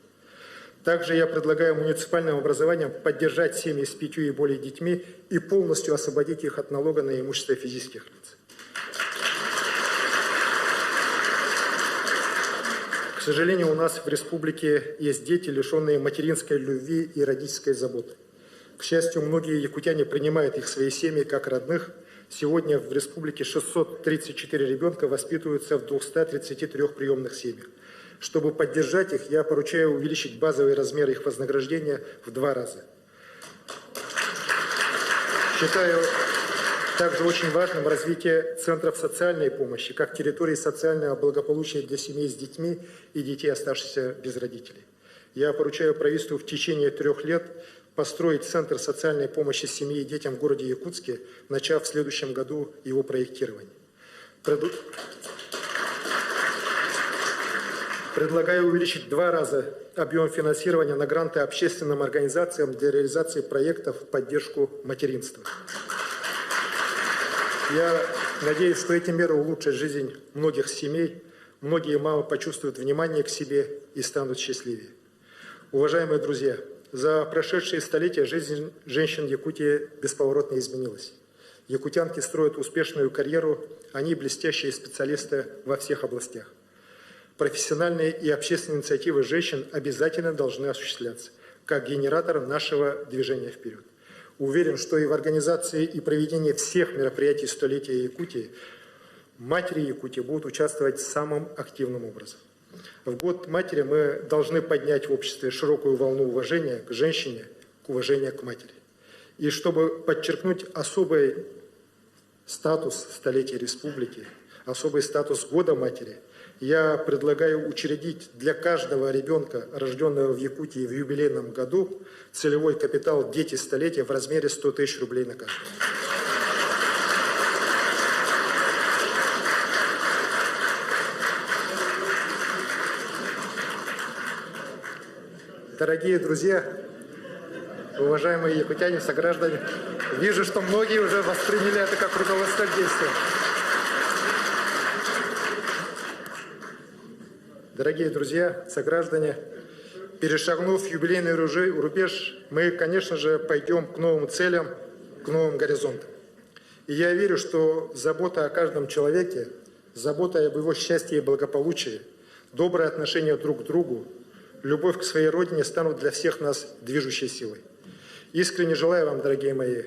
Также я предлагаю муниципальным образованиям поддержать семьи с 5 и более детьми и полностью освободить их от налога на имущество физических лиц. К сожалению, у нас в республике есть дети, лишенные материнской любви и родительской заботы. К счастью, многие якутяне принимают их в свои семьи как родных. Сегодня в республике 634 ребенка воспитываются в 233 приемных семьях. Чтобы поддержать их, я поручаю увеличить базовый размер их вознаграждения в 2 раза. Считаю также очень важным развитие центров социальной помощи, как территории социального благополучия для семей с детьми и детей, оставшихся без родителей. Я поручаю правительству в течение 3 лет построить Центр социальной помощи семье и детям в городе Якутске, начав в следующем году его проектирование. Предлагаю увеличить в 2 раза объем финансирования на гранты общественным организациям для реализации проектов в поддержку материнства. Я надеюсь, что эти меры улучшат жизнь многих семей, многие мамы почувствуют внимание к себе и станут счастливее. Уважаемые друзья, за прошедшие столетия жизнь женщин Якутии бесповоротно изменилась. Якутянки строят успешную карьеру, они блестящие специалисты во всех областях. Профессиональные и общественные инициативы женщин обязательно должны осуществляться, как генератор нашего движения вперед. Уверен, что и в организации и проведении всех мероприятий столетия Якутии матери Якутии будут участвовать самым активным образом. В год матери мы должны поднять в обществе широкую волну уважения к женщине, к уважению к матери. И чтобы подчеркнуть особый статус столетия республики, особый статус года матери, я предлагаю учредить для каждого ребенка, рожденного в Якутии в юбилейном году, целевой капитал «Дети столетия» в размере 100 тысяч рублей на каждого. Дорогие друзья, уважаемые якутяне, сограждане, вижу, что многие уже восприняли это как руководство к действию. Дорогие друзья, сограждане, перешагнув юбилейный рубеж, мы, конечно же, пойдем к новым целям, к новым горизонтам. И я верю, что забота о каждом человеке, забота об его счастье и благополучии, доброе отношение друг к другу, любовь к своей родине станут для всех нас движущей силой. Искренне желаю вам, дорогие мои,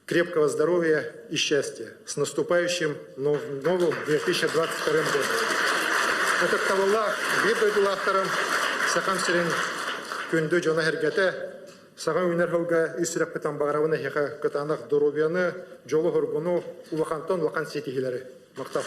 крепкого здоровья и счастья. С наступающим новым 2022 годом. Это Таваллах, Бибайдулахтарам, Сахан Сирин, Кюнду Джона Хергете, Сахан Винерхолга, Исрак Петам Багаравана Хеха, Катанах Доробиана, Джоло Хоргуну, Улахантон, Лахан Сити Хилари. Мактав.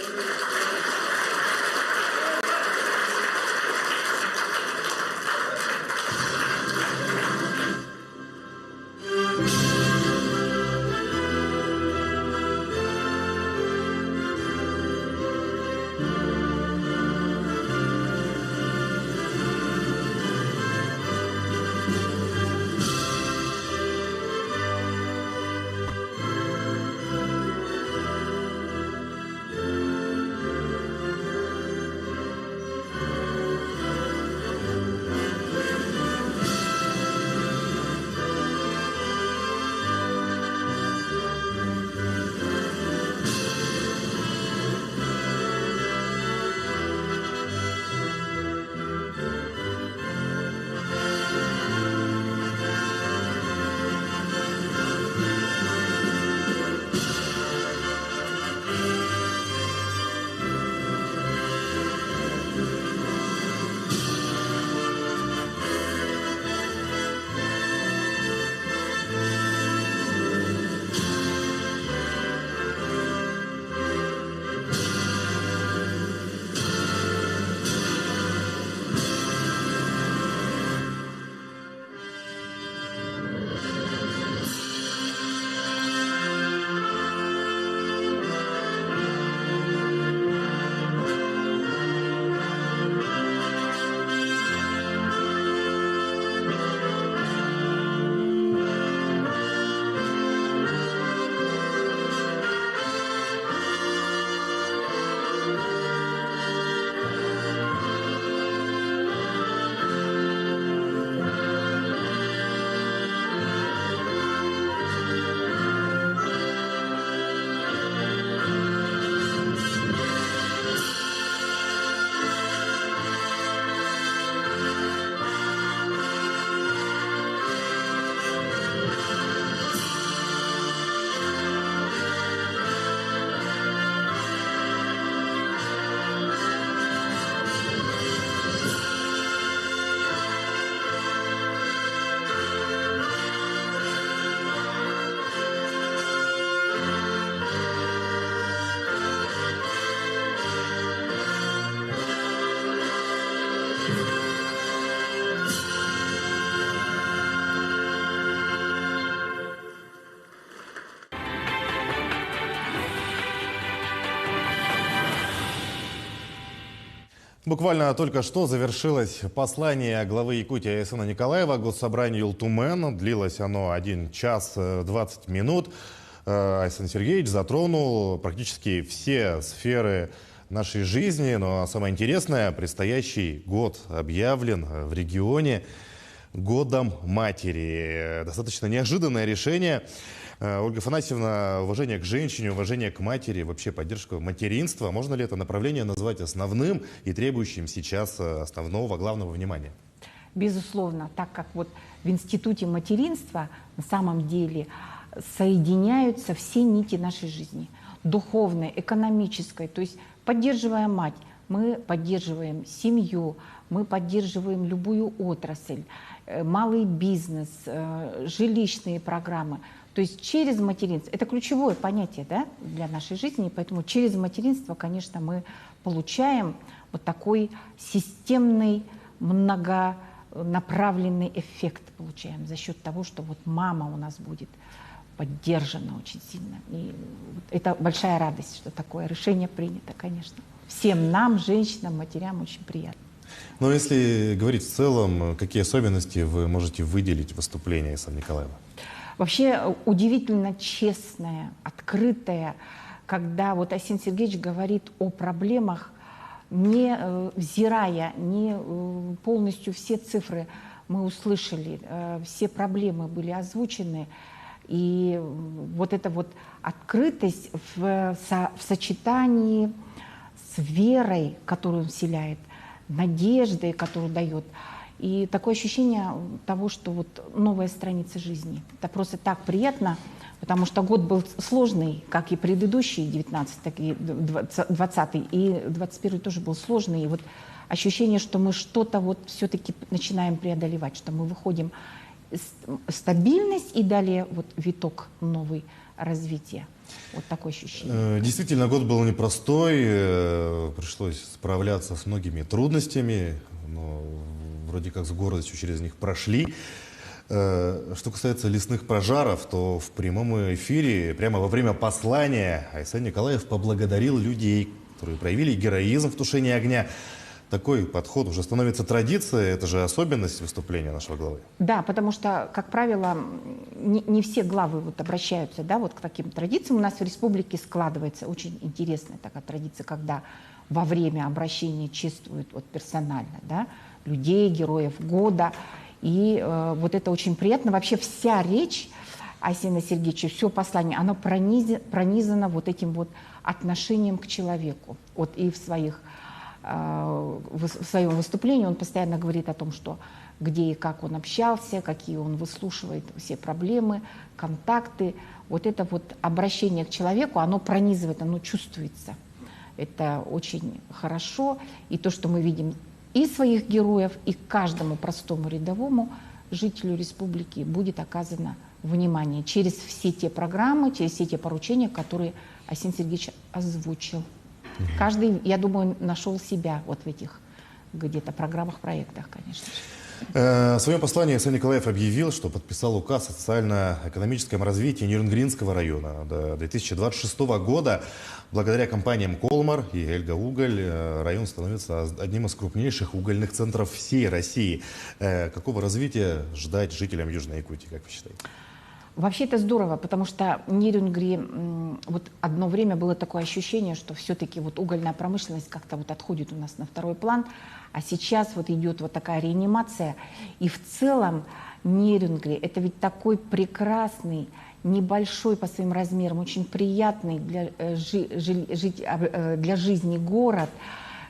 Буквально только что завершилось послание главы Якутии Айсена Николаева Госсобранию Юлтумен. Длилось оно 1 час 20 минут. Айсен Сергеевич затронул практически все сферы нашей жизни. Но самое интересное, предстоящий год объявлен в регионе Годом матери. Достаточно неожиданное решение. Ольга Афанасьевна, уважение к женщине, уважение к матери, вообще поддержка материнства. Можно ли это направление назвать основным и требующим сейчас основного, главного внимания? Безусловно, так как вот в институте материнства на самом деле соединяются все нити нашей жизни. Духовной, экономической, то есть поддерживая мать, Мы поддерживаем семью, мы поддерживаем любую отрасль, малый бизнес, жилищные программы. То есть через материнство, это ключевое понятие, да, для нашей жизни, поэтому через материнство, конечно, мы получаем вот такой системный, многонаправленный эффект получаем за счет того, что вот мама у нас будет поддержана очень сильно. И это большая радость, что такое решение принято, конечно. Всем нам, женщинам, матерям очень приятно. Но если говорить в целом, какие особенности вы можете выделить в выступлении Айсена Николаева? Вообще удивительно честная, открытая, когда вот Айсен Сергеевич говорит о проблемах, не взирая, не полностью все цифры мы услышали, все проблемы были озвучены. И вот эта вот открытость в сочетании с верой, которую он вселяет, надеждой, которую дает, и такое ощущение того, что вот новая страница жизни. Это просто так приятно, потому что год был сложный, как и предыдущий, 19, так и 20, и 21 тоже был сложный. И вот ощущение, что мы что-то вот все-таки начинаем преодолевать, что мы выходим стабильность и далее вот виток новый развития. Вот такое ощущение. Действительно, год был непростой, пришлось справляться с многими трудностями, но вроде как с гордостью через них прошли. Что касается лесных пожаров, то в прямом эфире, прямо во время послания, Айсен Николаев поблагодарил людей, которые проявили героизм в тушении огня. Такой подход уже становится традицией, это же особенность выступления нашего главы. Да, потому что, как правило, не все главы вот обращаются, да, вот к таким традициям. У нас в республике складывается очень интересная такая традиция, когда во время обращения чествуют вот персонально, да, людей, героев года. И вот это очень приятно. Вообще вся речь Айсена Сергеевича, все послание, оно пронизано вот этим вот отношением к человеку. Вот и в своем выступлении он постоянно говорит о том, что где и как он общался, какие он выслушивает все проблемы, контакты. Вот это вот обращение к человеку, оно пронизывает, оно чувствуется. Это очень хорошо. И то, что мы видим и своих героев, и каждому простому рядовому жителю республики будет оказано внимание через все те программы, через все те поручения, которые Айсен Сергеевич озвучил. Каждый, я думаю, нашел себя вот в этих где-то программах, проектах, конечно же. В своем послании Айсен Николаев объявил, что подписал указ о социально-экономическом развитии Нерюнгринского района до 2026 года. Благодаря компаниям «Колмар» и «Эльга-Уголь» район становится одним из крупнейших угольных центров всей России. Какого развития ждать жителям Южной Якутии, как вы считаете? Вообще это здорово, потому что Нерюнгри, вот одно время было такое ощущение, что все-таки вот угольная промышленность как-то вот отходит у нас на второй план, а сейчас вот идет вот такая реанимация. И в целом Нерюнгри — это ведь такой прекрасный, небольшой по своим размерам, очень приятный для жизни город,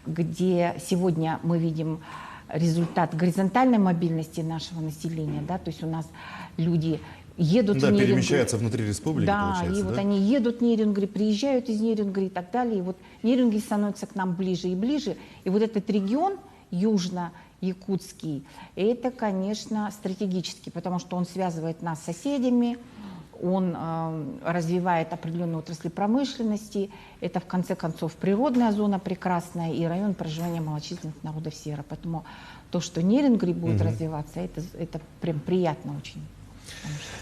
где сегодня мы видим результат горизонтальной мобильности нашего населения, да, то есть у нас люди едут в Нерюнгри, перемещаются внутри республики, да, получается, и вот они едут в Нерюнгри, приезжают из Нерюнгри и так далее, и вот Нерюнгри становится к нам ближе и ближе, и вот этот регион южно-якутский, это, конечно, стратегический, потому что он связывает нас с соседями, он развивает определенные отрасли промышленности, это, в конце концов, природная зона прекрасная и район проживания малочисленных народов Севера, поэтому то, что Нерюнгри будет развиваться, это прям приятно очень.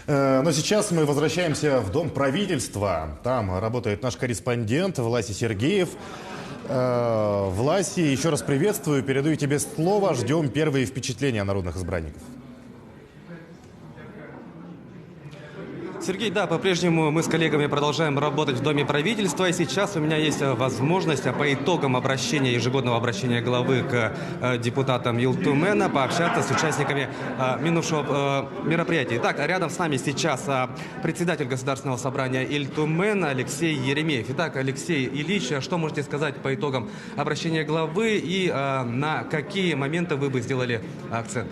Но сейчас мы возвращаемся в Дом правительства. Там работает наш корреспондент Власий Сергеев. Власий, еще раз приветствую, передаю тебе слово. Ждем первые впечатления народных избранников. Сергей, да, по-прежнему мы с коллегами продолжаем работать в Доме правительства, и сейчас у меня есть возможность по итогам обращения, ежегодного обращения главы к депутатам Илтумена пообщаться с участниками минувшего мероприятия. Итак, рядом с нами сейчас председатель Государственного собрания Илтумена Алексей Еремеев. Итак, Алексей Ильич, что можете сказать по итогам обращения главы и на какие моменты вы бы сделали акцент?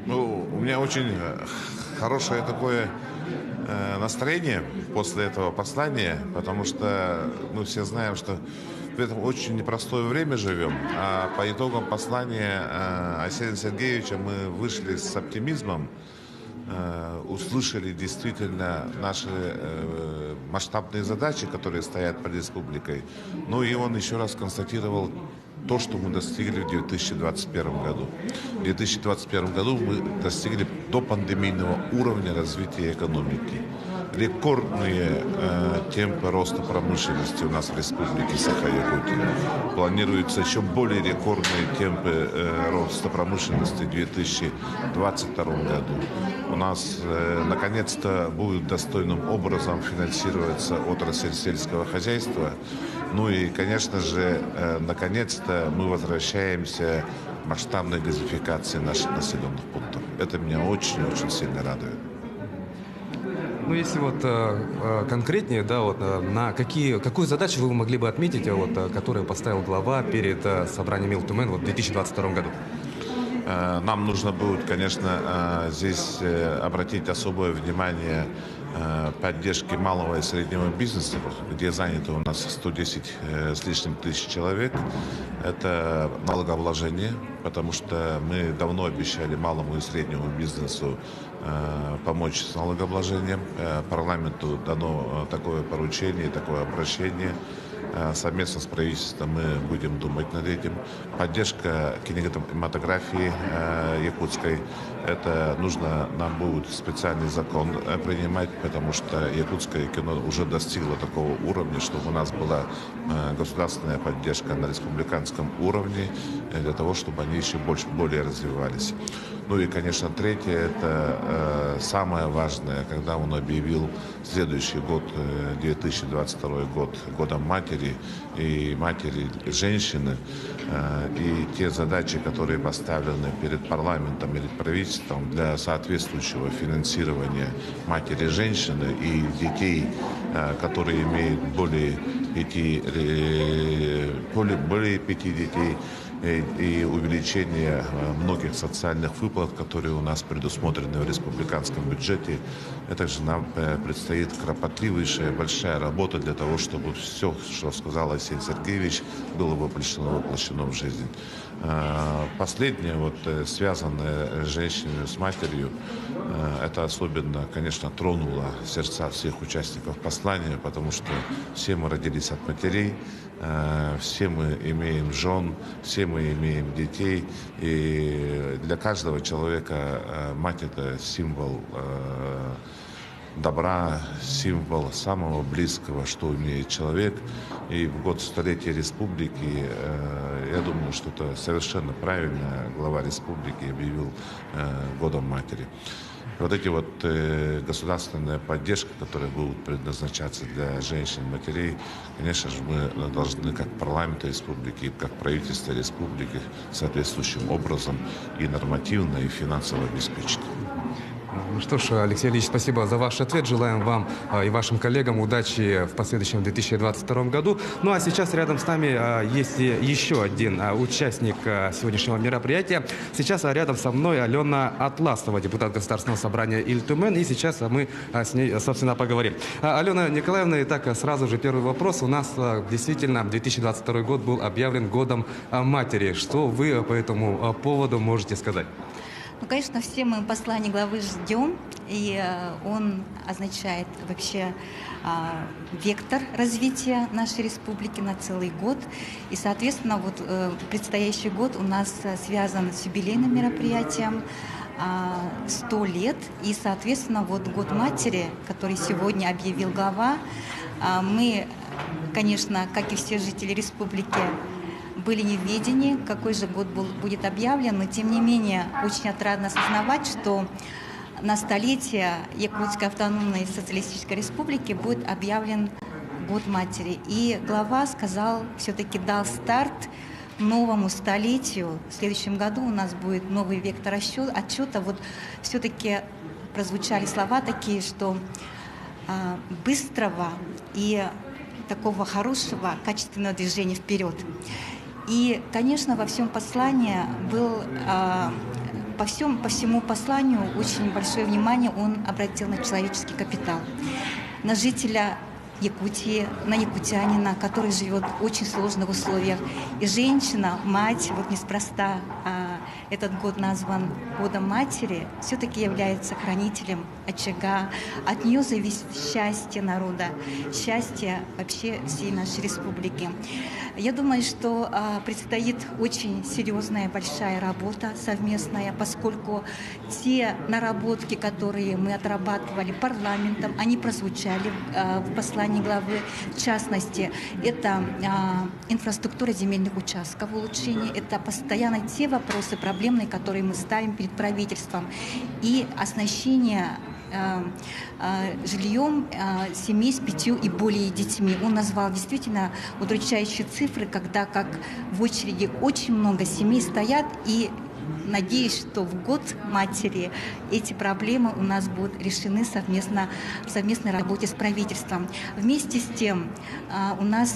Ну, у меня очень хорошее такое настроение после этого послания, потому что мы все знаем, что в этом очень непростое время живем. А по итогам послания Арсения Сергеевича мы вышли с оптимизмом, услышали действительно наши масштабные задачи, которые стоят перед республикой. Ну и он еще раз констатировал то, что мы достигли в 2021 году. В 2021 году мы достигли допандемийного уровня развития экономики. Рекордные темпы роста промышленности у нас в Республике Саха-Якутия. Планируются еще более рекордные темпы роста промышленности в 2022 году. У нас наконец-то будет достойным образом финансироваться отрасль сельского хозяйства. Ну и, конечно же, наконец-то мы возвращаемся к масштабной газификации наших населенных пунктов. Это меня очень-очень сильно радует. Ну, если вот конкретнее, да, вот на какую задачу вы могли бы отметить, вот, которую поставил глава перед собранием Илтумен вот, в 2022 году? Нам нужно будет, конечно, здесь обратить особое внимание поддержки малого и среднего бизнеса, где занято у нас 110 с лишним тысяч человек. Это налогообложение, потому что мы давно обещали малому и среднему бизнесу помочь с налогообложением. Парламенту дано такое поручение, такое обращение. Совместно с правительством мы будем думать над этим. Поддержка кинематографии якутской. Это нужно нам будет специальный закон принимать, потому что якутское кино уже достигло такого уровня, чтобы у нас была государственная поддержка на республиканском уровне, для того, чтобы они еще более развивались. Ну и, конечно, третье, это самое важное, когда он объявил следующий год, 2022 год, годом матери и матери женщины, и те задачи, которые поставлены перед парламентом, перед правительством для соответствующего финансирования матери женщины и детей, которые имеют более 5 детей, и увеличение многих социальных выплат, которые у нас предусмотрены в республиканском бюджете. Это же нам предстоит кропотливейшая, большая работа для того, чтобы все, что сказал Арсений Сергеевич, было воплощено в жизнь. Последнее, вот, связанное с женщиной, с матерью, это особенно, конечно, тронуло сердца всех участников послания, потому что все мы родились от матерей, все мы имеем жен, все мы имеем детей, и для каждого человека мать – это символ добра, символ самого близкого, что имеет человек. И в год столетия республики, я думаю, что это совершенно правильно глава республики объявил годом матери. Вот эти вот государственная поддержка, которая будет предназначаться для женщин, матерей, конечно же, мы должны как парламент республики, как правительство республики соответствующим образом и нормативно, и финансово обеспечить. Ну что ж, Алексей Ильич, спасибо за ваш ответ. Желаем вам и вашим коллегам удачи в последующем 2022 году. Ну а сейчас рядом с нами есть еще один участник сегодняшнего мероприятия. Сейчас рядом со мной Алена Атласова, депутат Государственного собрания Илтумен. И сейчас мы с ней, собственно, поговорим. Алена Николаевна, итак, сразу же первый вопрос. У нас действительно 2022 год был объявлен годом матери. Что вы по этому поводу можете сказать? Ну, конечно, все мы послание главы ждем, и он означает вообще вектор развития нашей республики на целый год. И, соответственно, вот предстоящий год у нас связан с юбилейным мероприятием 100 лет. И, соответственно, вот год матери, который сегодня объявил глава, мы, конечно, как и все жители республики, были не в ведении, какой же год будет объявлен, но тем не менее очень отрадно осознавать, что на столетие Якутской автономной социалистической республики будет объявлен год матери. И глава сказал, все-таки дал старт новому столетию. В следующем году у нас будет новый вектор отчета. Вот все-таки прозвучали слова такие, что быстрого и такого хорошего, качественного движения вперед. И, конечно, во всем послании был по всему посланию очень большое внимание он обратил на человеческий капитал, на жителя Якутии, на якутянина, который живет в очень сложных условиях. И женщина, мать, вот неспроста этот год назван Годом Матери, все-таки является хранителем очага. От нее зависит счастье народа, счастье вообще всей нашей республики. Я думаю, что предстоит очень серьезная, большая работа совместная, поскольку те наработки, которые мы отрабатывали парламентом, они прозвучали в послании главы. В частности, это инфраструктура земельных участков, улучшение, это постоянно те вопросы проблемные, которые мы ставим перед правительством, и оснащение жильем семей с 5 и более детьми. Он назвал действительно удручающие цифры, когда как в очереди очень много семей стоят, и надеюсь, что в год матери эти проблемы у нас будут решены совместно в совместной работе с правительством. Вместе с тем у нас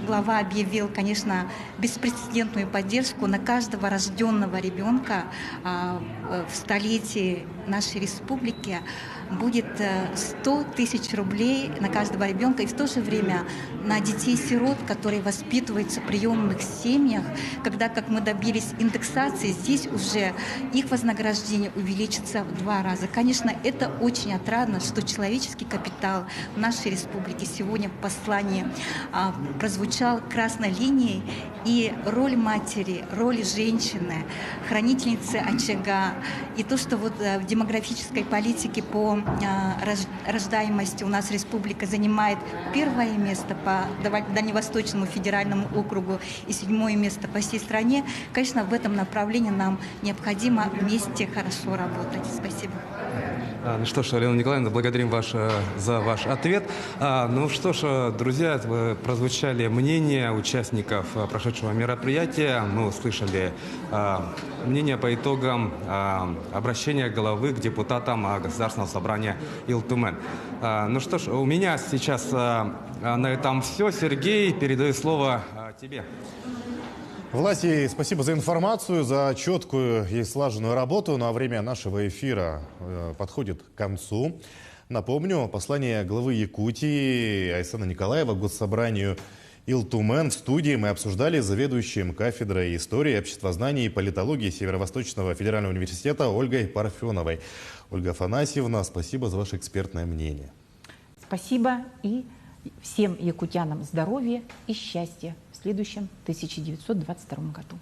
глава объявил, конечно, беспрецедентную поддержку на каждого рожденного ребенка в столетии нашей республики. Будет 100 тысяч рублей на каждого ребенка, и в то же время на детей-сирот, которые воспитываются в приемных семьях, когда, как мы добились индексации, здесь уже их вознаграждение увеличится в 2 раза. Конечно, это очень отрадно, что человеческий капитал в нашей республике сегодня в послании прозвучал красной линией, и роль матери, роль женщины, хранительницы очага, и то, что вот в демографической политике по рождаемости у нас республика занимает 1-е место по Дальневосточному федеральному округу и 7-е место по всей стране, конечно, в этом направлении нам необходимо вместе хорошо работать. Спасибо. Ну что ж, Алена Николаевна, благодарим вас за ваш ответ. Ну что ж, друзья, прозвучали мнения участников прошедшего мероприятия. Мы услышали мнение по итогам обращения главы к депутатам Государственного собрания Ил-Тумен. Ну что ж, у меня сейчас на этом все. Сергей, передаю слово тебе. Власти, спасибо за информацию, за четкую и слаженную работу. Ну а время нашего эфира подходит к концу. Напомню, послание главы Якутии Айсена Николаева к Госсобранию Ил-Тумен. В студии мы обсуждали с заведующим кафедрой истории, обществознания и политологии Северо-Восточного федерального университета Ольгой Парфеновой. Ольга Афанасьевна, спасибо за ваше экспертное мнение. Спасибо, и всем якутянам здоровья и счастья в следующем 1922 году.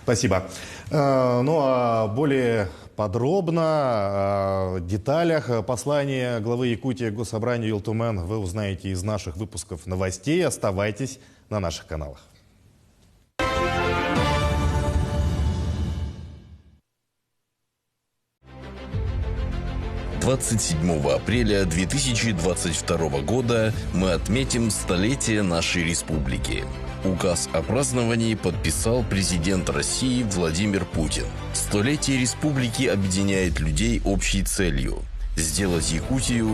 Спасибо. Ну а более подробно о деталях послания главы Якутии к Госсобранию Ил-Тумен вы узнаете из наших выпусков новостей. Оставайтесь на наших каналах. 27 апреля 2022 года мы отметим столетие нашей республики. Указ о праздновании подписал президент России Владимир Путин. Столетие республики объединяет людей общей целью – сделать Якутию